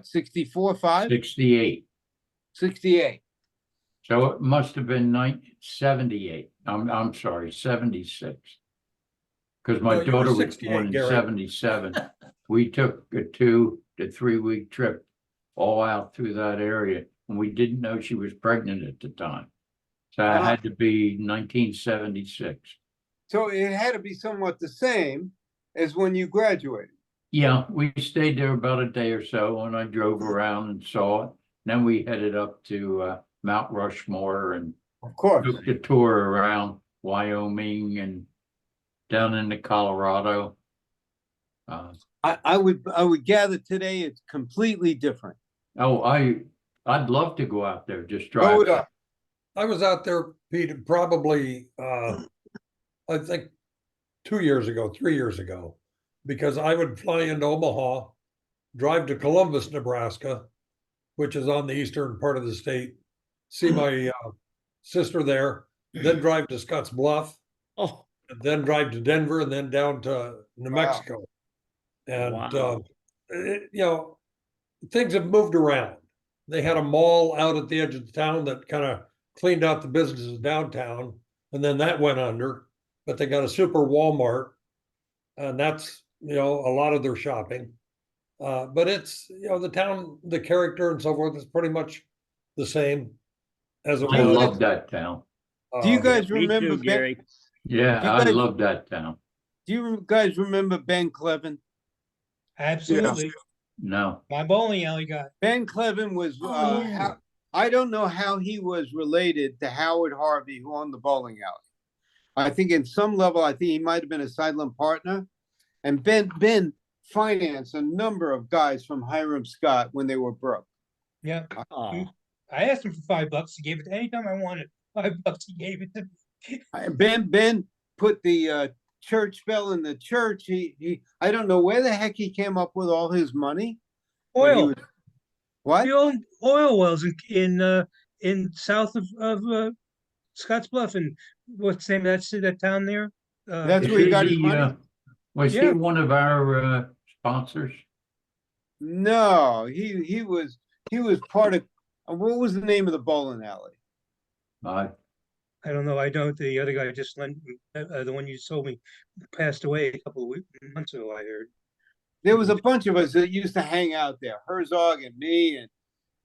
64, 5? 68. 68. So it must have been 78. I'm sorry, 76. Because my No, you were daughter was 68, born in Gary. 77. We took a 2 to 3 week trip all out through that area, and we didn't know she was pregnant at the time. So it had to be 1976. So it had to be somewhat the same as when you graduated. Yeah, we stayed there about a day or so, and I drove around and saw it. Then we headed up to Mount Rushmore and Of course. took the tour around Wyoming and down into Colorado. I would gather today it's completely different. Oh, I'd love to go out there, just Go drive. it up. I was out there, Pete, probably, I think 2 years ago, 3 years ago, because I would fly into Omaha, drive to Columbus, Nebraska, which is on the eastern part of the state, see my sister there, then drive to Scotts Bluff, Oh, and then drive to Denver, and then down to New Wow. Mexico. And, Wow. things have moved around. They had a mall out at the edge of the town that kind of cleaned out the businesses downtown, and then that went under. But they got a super Walmart, and that's a lot of their shopping. But it's the town, the character and so forth is pretty much the same as it I was. love that town. Do you guys me remember too, Ben? Gary. Yeah, You I guys- love that town. Do you guys remember Ben Clevin? Absolutely. No, My bowling alley guy. Ben Clevin was. Oh, yeah. I don't know how he was related to Howard Harvey, who owned the bowling alley. I think in some level, I think he might have been a silent partner. And Ben financed a number of guys from Hiram Scott when they were broke. Yeah. Oh, I asked him for $5. He gave it anytime I wanted $5. He gave it to me. Ben put the church bell in the church. I don't know where the heck he came up with all his money. but he Oil, was- What? the old oil wells in south of Scotts Bluff, and what's the name of that town there? That's where he got his money? Was he Yeah. one of our sponsors? No, he was part of, what was the name of the bowling alley? I I don't know. I don't. The other guy just lent, the one you told me passed away a couple of months ago, I heard. There was a bunch of us that used to hang out there, Herzog and me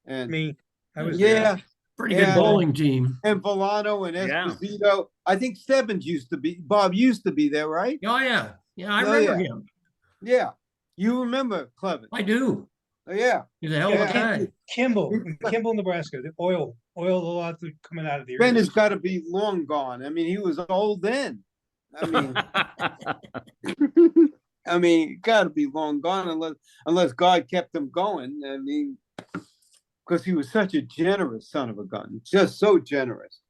and Me, I was there. yeah, Pretty Yeah. good bowling team. and Volano and Yeah. Esposito. I think Stebbins Bob used to be there, right? Oh, yeah. Yeah, I Oh, remember yeah. him. Yeah. You remember Clevin? I do. Oh, yeah. He's a hell of a Yeah. guy. Kimball, Nebraska, the oil, a lot coming out of the. Ben earth. has got to be long gone. I mean, he was old then. I mean, got to be long gone unless God kept him going. I mean, because he was such a generous son of a gun, just so generous.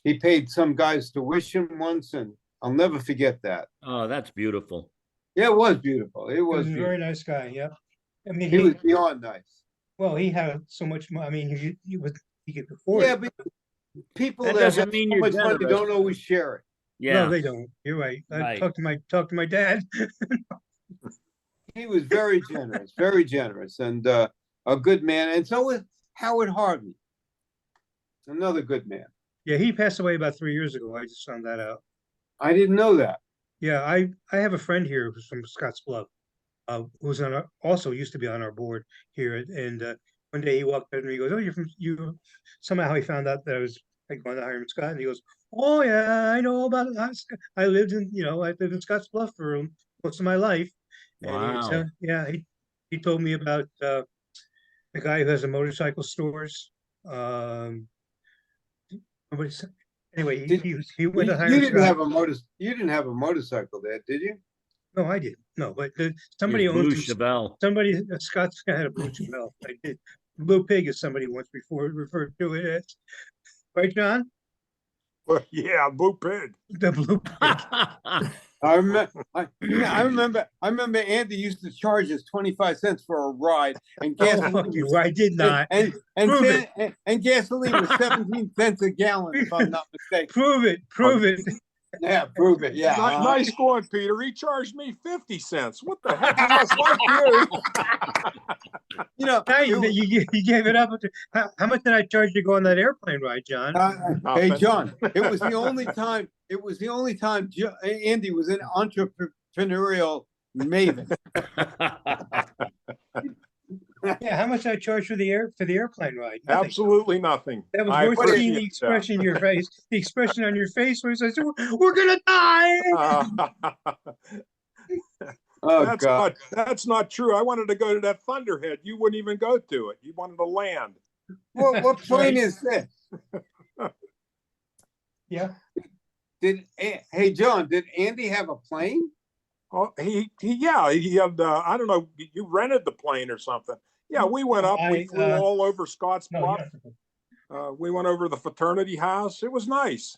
He paid some guy's tuition once, and I'll never forget that. Oh, that's beautiful. Yeah, it was beautiful. It He was was a beautiful. very nice guy, yeah. I mean, He was beyond nice. well, he had so much money. I mean, he could afford Yeah, it. but people That that doesn't have mean so you're much money generous. don't always share it. Yeah. No, they don't. You're right. I Right. talked to my dad. He was very generous, and a good man. And so was Howard Harvey, another good man. Yeah, he passed away about 3 years ago. I just found that out. I didn't know that. Yeah, I have a friend here who's from Scotts Bluff, who's also used to be on our board here. And one day he walked up and he goes, "Oh, you're from you." Somehow he found out that I was like going to Hiram Scott, and he goes, "Oh yeah, I know about it. I lived in Scotts Bluff for most of my life." Wow. Yeah, he told me about the guy who has the motorcycle stores. Anyway, he went to You Hiram didn't have Scott. you didn't have a motorcycle there, did you? No, I didn't. No, but somebody Here's Blue owns Chevelle. somebody. Scott's had a Blue Chevelle. I did. Blue Pig, as somebody once before referred to it as. Right, John? Well, yeah, Blue Pig. The Blue Pig. I remember Andy used to charge us 25 cents for a ride, and Oh, gasoline fuck you. was, I did not. and Prove it. and gasoline was 17 cents a gallon, if I'm not mistaken. Prove it. Prove it. Yeah, prove it. Yeah. Nice going, Peter. He charged me 50 cents. What the heck? That's like you. You know, Hey, you gave it up. How much did I charge you to go on that airplane ride, John? hey, Nothing. John, it was the only time. It was the only time Andy was an entrepreneurial maven. Yeah, how much did I charge for the airplane ride? Nothing. Absolutely nothing. That was I worth seeing the appreciate expression in your face, the expression on your face where it says, "We're gonna die." that. Oh That's God! that's not true. I wanted to go to that Thunderhead. You wouldn't even go to it. You wanted to land. What plane is this? Yeah. Hey John? Did Andy have a plane? Oh, he had, I don't know, you rented the plane or something. Yeah, we went up, we flew all over Scotts No, Bluff. yeah. We went over the fraternity house. It was nice.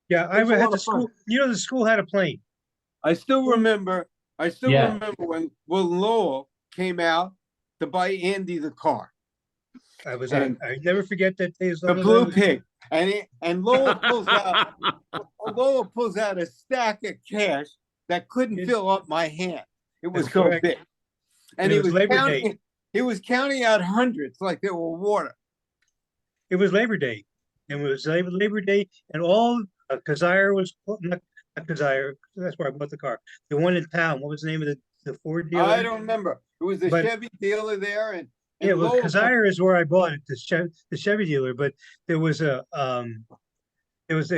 Yeah, I It was a had lot the of fun. school. You know, the school had a plane. I still remember. Yeah. Remember when Lowell came out to buy Andy the car, I And- never forget that day. As the long as I Blue was- Pig, and Lowell pulls out a stack of cash that couldn't Yes. fill up my hand. It was That's so correct. big, And he it was Labor counting. He was counting out hundreds like they were water. It was Labor Day, and it was Labor Day, and all Kazire was not Kazire. That's where I bought the car. The one in town. What was the name of the Ford dealer? I don't remember. It was the But- Chevy dealer there, and Yeah, well, Lowell- Kazire is where I bought it. The Chevy dealer, but there was they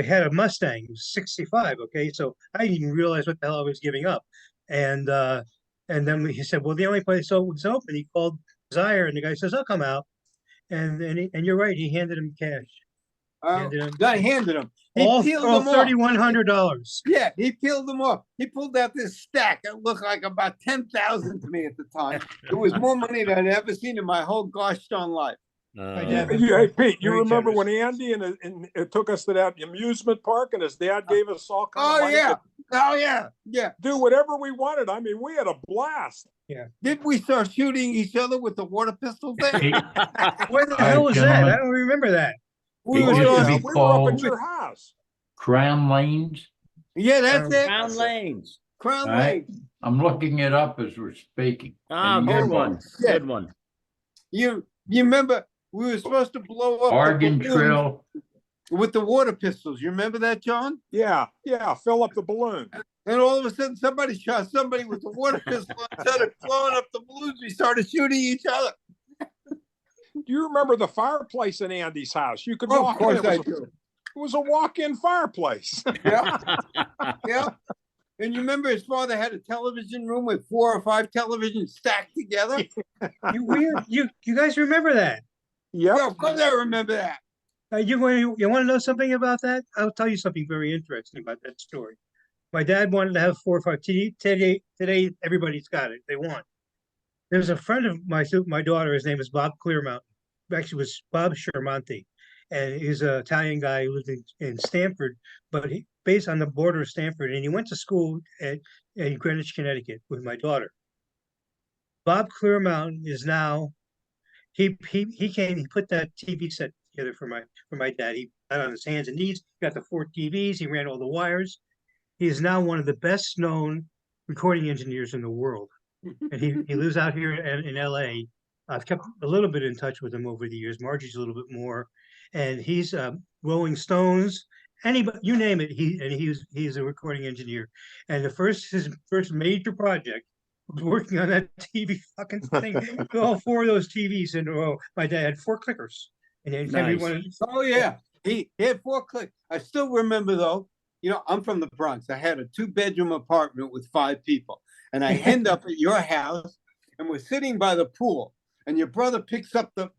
had a Mustang. It was 65. Okay, so I didn't even realize what the hell I was giving up, and then he said, well, the only place was open. He called Kazire, and the guy says, I'll come out, and you're right. He handed him cash. handed him not handed him. He all peeled them off. $3,100. Yeah, he peeled them off. He pulled out this stack. It looked like about 10,000 to me at the time. It was more money than I'd ever seen in my whole gosh darn life. dad was Hey, Pete, you very remember generous. when Andy and it took us to that amusement park and his dad gave us all kind of Oh, money yeah. to Oh, yeah. Yeah. do whatever we wanted? I mean, we had a blast. Did we start shooting each other with the water pistol thing? Where the All hell right, was that? I gentlemen. don't remember that. We It were used to doing- be We were up called at your house. Crown Lanes. Yeah, that's it. Crown Lanes. Crown All right. Lake. I'm looking it up as we're speaking. Ah, in good your one. book. Yeah. Good one. You remember we were supposed to blow up the Oregon balloons Trail. with the water pistols. You remember that, John? Yeah, fill up the balloon. And all of a sudden, somebody shot somebody with the water pistol. Instead of blowing up the balloons, we started shooting each other. Do you remember the fireplace in Andy's house? You could Oh, walk of course in. I It do. was a walk-in fireplace. Yeah, yeah. And you remember his father had a television room with 4 or 5 televisions stacked together? You guys remember that? Yep. Yeah, of course I remember that. You want to know something about that? I'll tell you something very interesting about that story. My dad wanted to have 4 or 5 today everybody's got it. They want. There's a friend of my daughter. His name is Bob Clearmountain. Actually, it was Bob Schermanti, and he's an Italian guy who lived in Stamford, but he based on the border of Stamford, and he went to school in Greenwich, Connecticut, with my daughter. Bob Clearmountain is now. He put that TV set together for my dad. He got on his hands and knees, got the 4 TVs, he ran all the wires. He is now one of the best known recording engineers in the world. And he lives out here in LA. I've kept a little bit in touch with him over the years. Margie's a little bit more. And he's Rolling Stones, anybody, you name it, he's a recording engineer. And his first major project was working on that TV fucking thing. All 4 of those TVs in a row. My dad had 4 clickers. And anytime he Nice. wanted, Oh, yeah. He had 4 clicks. I still remember, though, I'm from the Bronx. I had a 2-bedroom apartment with 5 people. And I end up at your house, and we're sitting by the pool. And your brother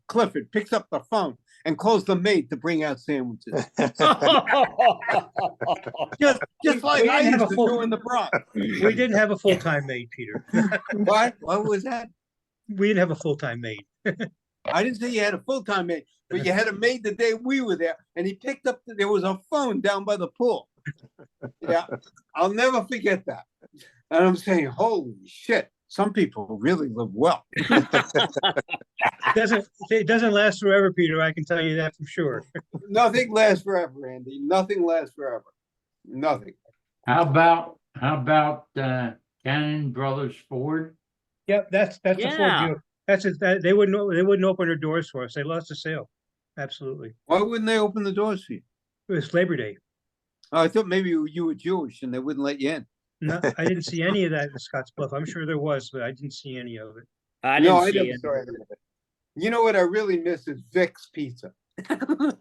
Clifford picks up the phone and calls the maid to bring out sandwiches. Just like We I didn't have used a to full- do in the Bronx. we didn't have a full-time maid, Peter. What? What was that? We didn't have a full-time maid. I didn't say you had a full-time maid, but you had a maid the day we were there, and he picked up, there was a phone down by the pool. Yeah, I'll never forget that. And I'm saying, holy shit, some people really live well. It doesn't last forever, Peter. I can tell you that for sure. Nothing lasts forever, Andy. Nothing lasts forever. Nothing. How about Cannon Brothers Ford? Yep, that's a Ford Yeah. deal. They wouldn't open their doors for us. They lost the sale. Absolutely. Why wouldn't they open the doors for you? It was Labor Day. Oh, I thought maybe you were Jewish and they wouldn't let you in. No, I didn't see any of that in Scottsbluff. I'm sure there was, but I didn't see any of it. I No, didn't I see never it. saw any of it. You know what I really miss is Vic's Pizza. I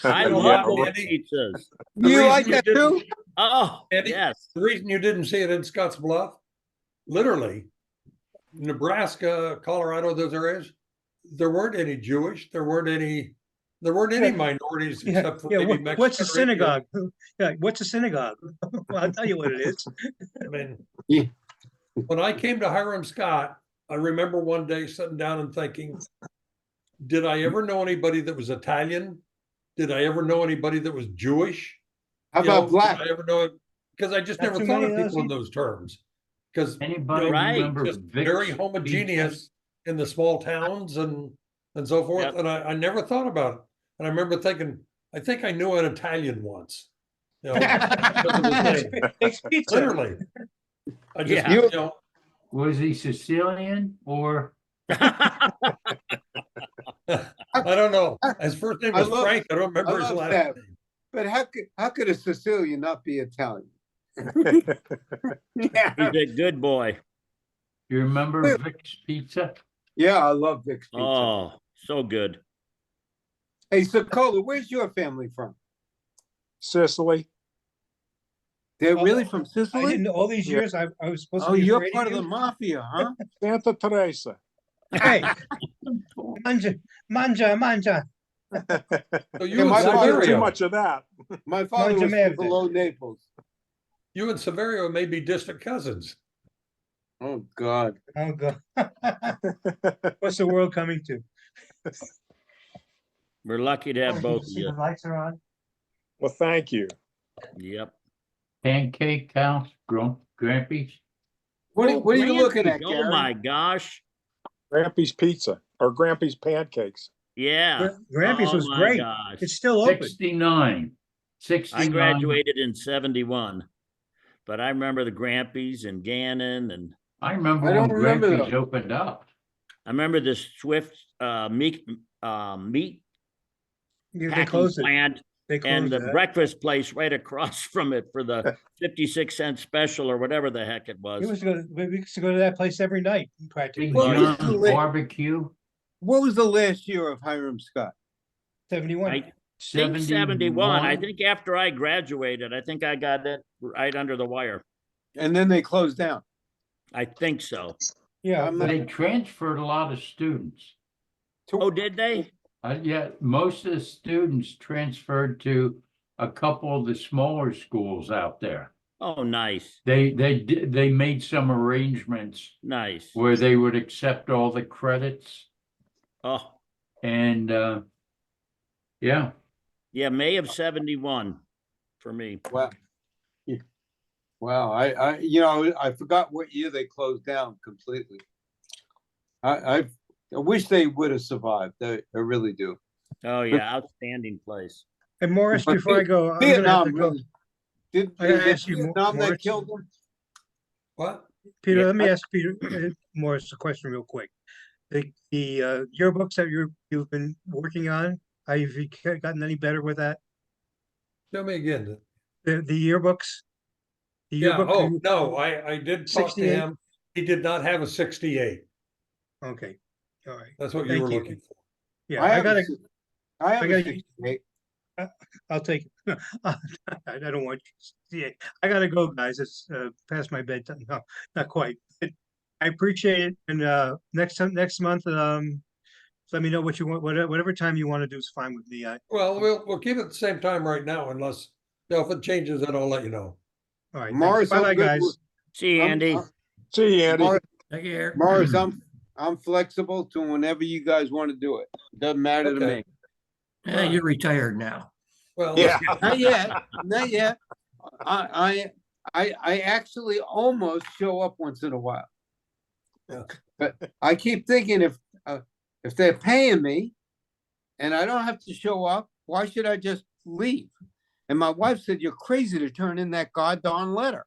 Yeah, love those Andy. pizzas. The You reason like you that didn't- too? Oh, Eddie? yes. The reason you didn't see it in Scotts Bluff, literally, Nebraska, Colorado, those areas, there weren't any Jewish, there weren't any minorities Yeah, except for yeah. maybe Mexican. What's a or Indian. synagogue? Yeah, what's a synagogue? Well, I'll tell you what it is. I mean, Yeah. when I came to Hiram Scott, I remember one day sitting down and thinking, did I ever know anybody that was Italian? Did I ever know anybody that was Jewish? How You know, about black? Did I ever know it? Because I just Not never too thought many of of people in those those terms. Because Anybody Right. remember just Vic's very Pizza? homogeneous in the small towns and so forth. Yep. And I never thought about it. And I remember thinking, I think I knew an Italian once. You know, because of his name. It's pizza. Literally. I just, Yeah. you know, Was he Sicilian or? I don't know. His first name I was love- Frank. I don't remember I his love last that. name. But how could a Sicilian not be Italian? Yeah, He's a good boy. You remember Vic's Pizza? yeah, I love Vic's Pizza. Oh, so good. Hey, Sokola, where's your family from? Sicily. They're really Oh, from I Sicily? didn't know all these years. I was supposed to Oh, be. you're afraid part of the you. mafia, huh? Santa Teresa. Hey, manja. So you Yeah, and my Not father- too Severio, much of that. My father was Mangia from below Naples. you and Severio may be distant cousins. Oh, God. Oh God. What's the world coming to? We're lucky to have both of See you. the lights are on. Well, thank you. Yep. Pancake house, Grampy's. What are you looking at, Grampy's, Gary? Oh my gosh. Grampy's Pizza or Grampy's Pancakes. Yeah. Grampy's Oh was my great. gosh. It's still open. 69. I 69. graduated in 71, but I remember the Grampy's and Gannon, and I remember I when don't remember Grampy's those. opened up. I remember the Swift meat Yeah, they packing closed it. plant They and closed the it. breakfast place right across from it for the 56-cent special or whatever the heck it We was. used to go to that place every night practically. Big Well, John it's lit. Barbecue. What was the last year of Hiram Scott? 71. I think 71. I think after I graduated, I think I got it right under the wire. And then they closed down. I think so. Yeah. I'm not- They transferred a lot of students. Oh, did they? Yeah, most of the students transferred to a couple of the smaller schools out there. Oh, nice, They made some arrangements nice. where they would accept all the credits Oh, and yeah, yeah, May of 71 for me. Wow. Yeah. Wow. I forgot what year they closed down completely. I wish they would have survived. I really do. Oh, yeah, outstanding place. And Morris, But before I go, I'm gonna have Vietnam to go. really. Did I gotta was it ask you, Vietnam that Morris. killed them? What? Peter, Yeah. let me ask Peter Morris a question real quick. The yearbooks that you've been working on, have you gotten any better with that? Tell me again. The yearbooks? The Yeah, yearbook oh, you- no, I did talk to 68? him. He did not have a 68. Okay, all right. That's what you Thank were you. looking for. Yeah, I I have gotta, I have I a gotta- 68. I'll take it. I don't want you to see it. I gotta go, guys. It's past my bedtime. No, not quite. But I appreciate it. And next month, let me know what you want. Whatever time you want to do is fine with me. Well, we'll keep it at the same time right now unless, if it changes, then I'll let you know. All right. Morris, Bye, I'm bye, good guys. with- See you, I'm- Andy. See you, Andy. Morris, Take care. Morris, I'm flexible to whenever you guys want to do it. Doesn't matter to Okay. me. You're retired now. Well, Yeah. Not yet, not yet. I actually almost show up once in a while. Yeah. But I keep thinking if they're paying me and I don't have to show up, why should I just leave? And my wife said, "You're crazy to turn in that goddamn letter."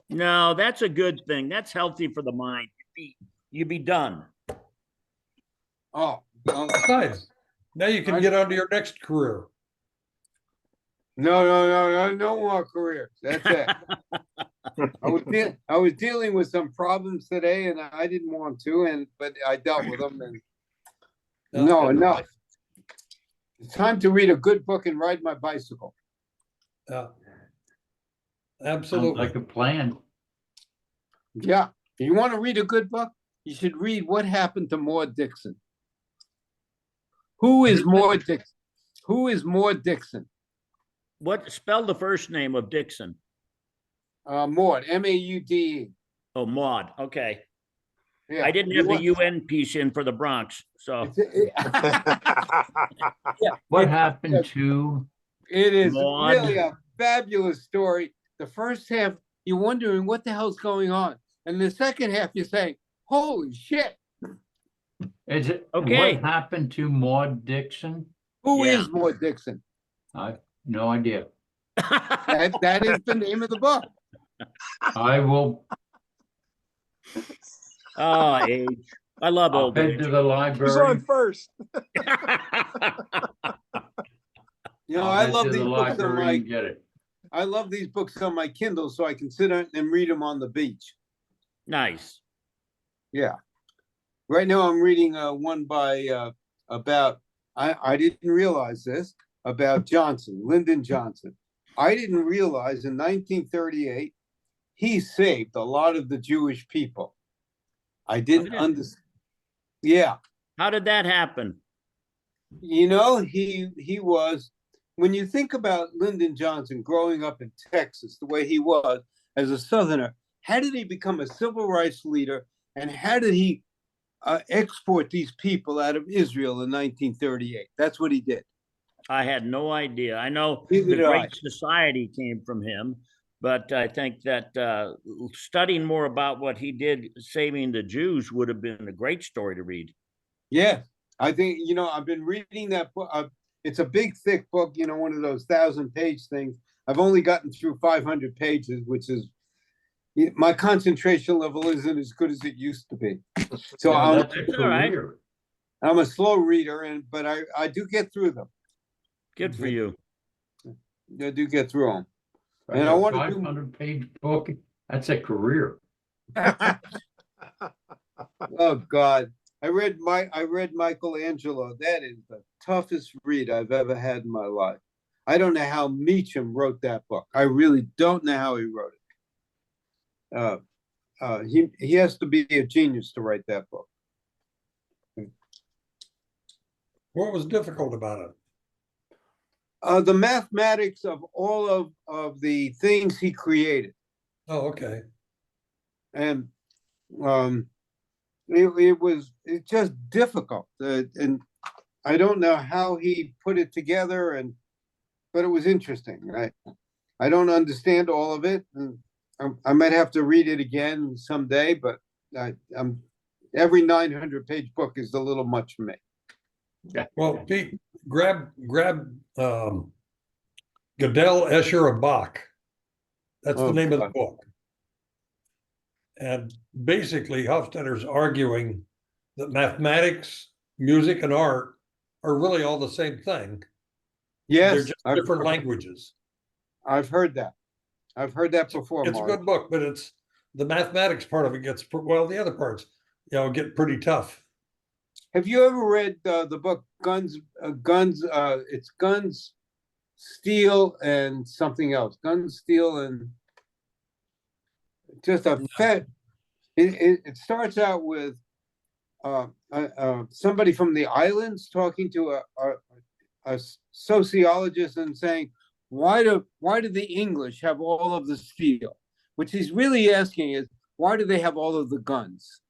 No, that's a good thing. That's healthy for the mind. You'd be done. Oh, no, besides, now you can get on to your next career. no more careers. That's it. I was dealing with some problems today and I didn't want to, but I dealt with them and no, enough. It's time to read a good book and ride my bicycle. Yeah. sounds Absolutely. like a plan. Yeah. You want to read a good book? You should read What Happened to Maud Dixon. Who is Maud Dixon? Who is Maud Dixon? What, spell the first name of Dixon? Maud, M-A-U-D-E. Oh, Maud. Okay. Yeah. I didn't have the UN piece in for the Bronx, so. What happened to? It is Maud. really a fabulous story. The first half, you're wondering what the hell's going on. And the second half, you're saying, holy shit, Is it? Okay. What happened to Maud Dixon? who Yeah. is Maud Dixon? I no idea. That is the name of the book. I will Age. I love I'll old head age. to the Who's library. on first? You know, I'll I head love to these the books on library and my, get it. I love these books on my Kindle so I can sit on and read them on the beach. Nice. Yeah. Right now I'm reading one by I didn't realize this, about Johnson, Lyndon Johnson. I didn't realize in 1938 he saved a lot of the Jewish people. I didn't yeah. understand. Yeah. How did that happen? You know, he was, when you think about Lyndon Johnson growing up in Texas the way he was as a Southerner, how did he become a civil rights leader and how did he export these people out of Israel in 1938. That's what he did. I had no idea. I know Neither the did I. Great Society came from him, but I think that studying more about what he did saving the Jews would have been a great story to read. Yeah, I think, I've been reading that book. It's a big, thick book, one of those 1,000-page things. I've only gotten through 500 pages, which is, my concentration level isn't as good as it used to be. So Yeah, I'm, that's a That's all right. career. I'm a slow reader, but I do get through them. Good for you. I do get through them. And I want to do 500-page book, that's a career. Oh God. I read Michelangelo. That is the toughest read I've ever had in my life. I don't know how Meacham wrote that book. I really don't know how he wrote it. He has to be a genius to write that book. What was difficult about it? The mathematics of all of the things he created. Oh, okay. And it's just difficult. And I don't know how he put it together, but it was interesting. I don't understand all of it. And I might have to read it again someday, but every 900-page book is a little much for me. Well, Pete, grab Gödel, Escher, and Bach. That's the Oh, name of the God. book. And basically, Hofstadter's arguing that mathematics, music, and art are really all the same thing. They're Yes, just different languages. I've heard that. I've heard that before, It's a Mark. good book, but it's the mathematics part of it gets, well, the other parts, get pretty tough. Have you ever read the book Guns? It's Guns, Steel, and something else. Guns, Steel, and just a fed. It starts out with somebody from the islands talking to a sociologist and saying, why do the English have all of the steel? Which he's really asking is, why do they have all of the guns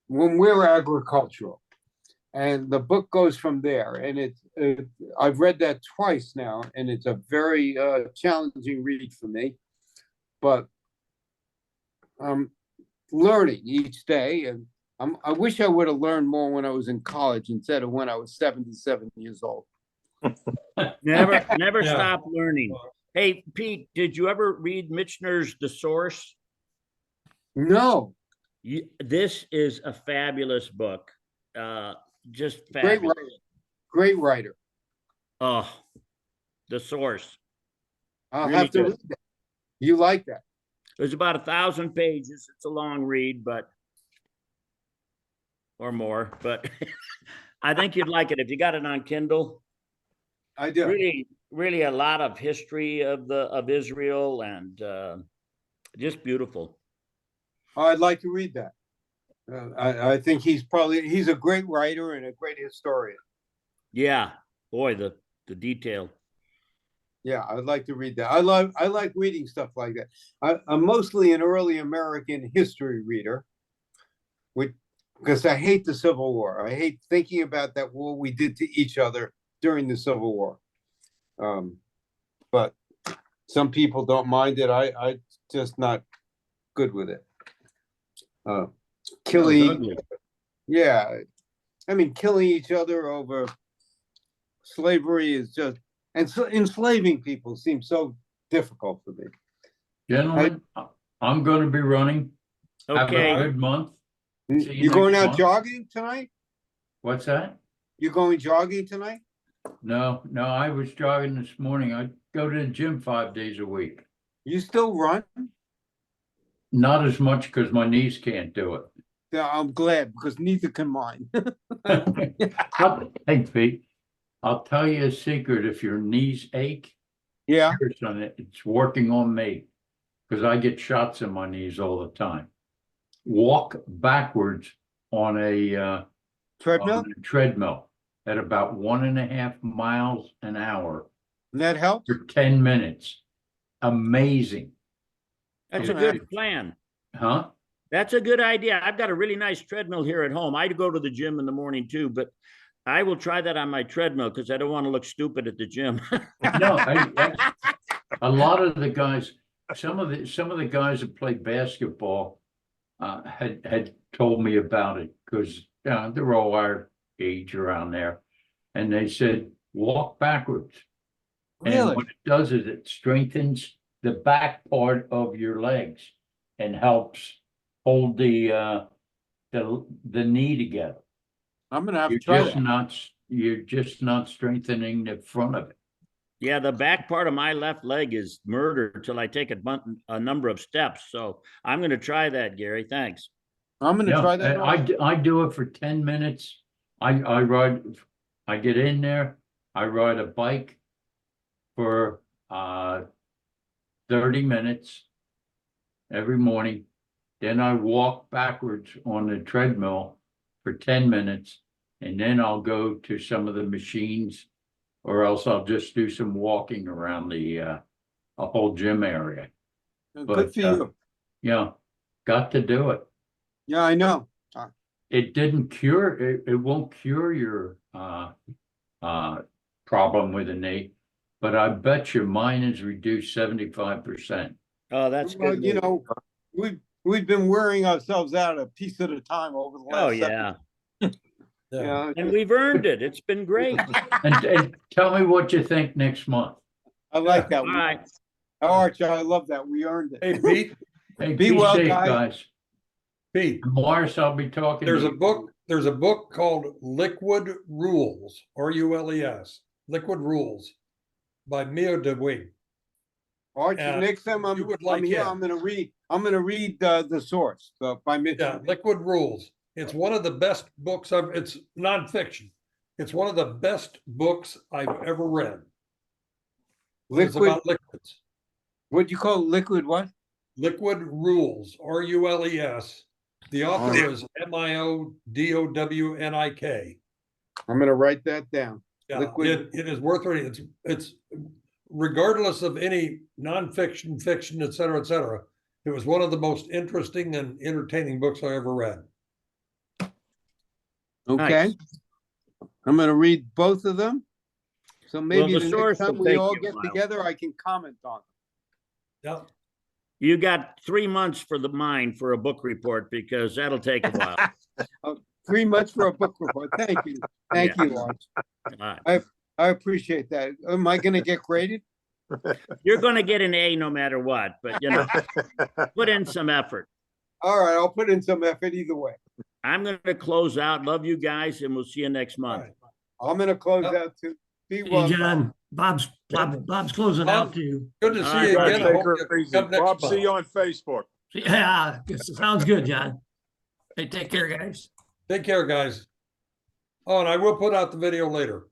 when we're agricultural? And the book goes from there. And I've read that twice now, and it's a very challenging read for me. But I'm learning each day, and I wish I would have learned more when I was in college instead of when I was 77 years old. Never Yeah. stop learning. Hey, Pete, did you ever read Michener's The Source? No, This is a fabulous book. Just great fabulous. writer. Great writer. Oh, The Source. I'll Really have to good. read that. You like that? There's about 1,000 pages. It's a long read, or more, but I think you'd like it if you got it on Kindle. I do. Really a lot of history of Israel, and just beautiful. I'd like to read that. I think he's a great writer and a great historian. Yeah, boy, the detail. Yeah, I'd like to read that. I like reading stuff like that. I'm mostly an early American history reader, because I hate the Civil War. I hate thinking about that war we did to each other during the Civil War. But some people don't mind it. I just not good with it. Killing, yeah. I mean, killing each other over slavery is just, and so enslaving people seems so difficult for me. Gentlemen, I'm gonna be running. Have a Okay, good month. See you You going next out month. jogging tonight? What's that? You going jogging tonight? No, I was jogging this morning. I go to the gym 5 days a week. You still run? Not as much because my knees can't do it. Yeah, I'm glad, because neither can mine. Hey, Pete, I'll tell you a secret. If your knees ache, Yeah, it's working on me because I get shots in my knees all the time. Walk backwards on a treadmill, treadmill at about 1.5 miles an hour and that helps? for 10 minutes. Amazing. that's a good plan. Huh? That's a good idea. I've got a really nice treadmill here at home. I go to the gym in the morning too, but I will try that on my treadmill because I don't want to look stupid at the gym. No, a lot of the guys, some of the guys that play basketball had told me about it because they're all our age around there. And they said, walk backwards. And Really? what it does is it strengthens the back part of your legs and helps hold the knee together. I'm gonna have to try that. You're just not strengthening the front of it. Yeah, the back part of my left leg is murder till I take a number of steps. So I'm going to try that, Gary. Thanks. I'm gonna Yeah, try that. I do it for 10 minutes. I get in there, I ride a bike for 30 minutes every morning. Then I walk backwards on the treadmill for 10 minutes. And then I'll go to some of the machines, or else I'll just do some walking around the a whole gym area. Good But for you. yeah, got to do it. Yeah, I know. It didn't cure, it won't cure your problem with the knee, but I bet you mine is reduced 75%. Oh, that's Well, good. you know, we've been wearing ourselves out a piece at a time over the Oh, last. yeah. Yeah, And we've earned it. It's been great. And tell me what you think next month. I like that. All right. Arch, I love that. We earned it. Hey, Pete, Hey, Be be well, safe, guys. guys. Pete, Morris, I'll be talking. to there's a you. there's a book called Liquid Rules, RULES, Liquid Rules by Mio DeWing. Arch, And next time you would like I'm here, him. I'm gonna read the source, by Yeah, Mitchell. Liquid Rules. It's one of the best books it's nonfiction. It's one of the best books I've ever read. It's Liquid, about liquids. what'd you call it? Liquid what? Liquid Rules, RULES. The author is MIODOWNIK. I'm gonna write that down. Yeah, Liquid- it is worth reading. It's regardless of any nonfiction, fiction, et cetera, it was one of the most interesting and entertaining books I ever read. Okay. Nice. I'm gonna read both of them. So maybe the the source next time will we take all you a get while. together, I can comment on Yeah. You got 3 months for the mine for a book report because that'll take a while. it. 3 months for a book report. Thank you. Thank Yeah. you, Arch. All right. I appreciate that. Am I gonna get graded? You're going to get an A no matter what, but put in some effort. All right, I'll put in some effort either way. I'm going to close out. Love you guys, and we'll see you next All month. right. I'm gonna close Yep. out too. Be Hey, well. John, Bob's closing out too. Good to All see you right, again. I Take hope her you easy. come next Bob, see you month. on Facebook. Yeah, sounds good, John. Hey, take care, guys. Take care, guys. Oh, and I will put out the video later.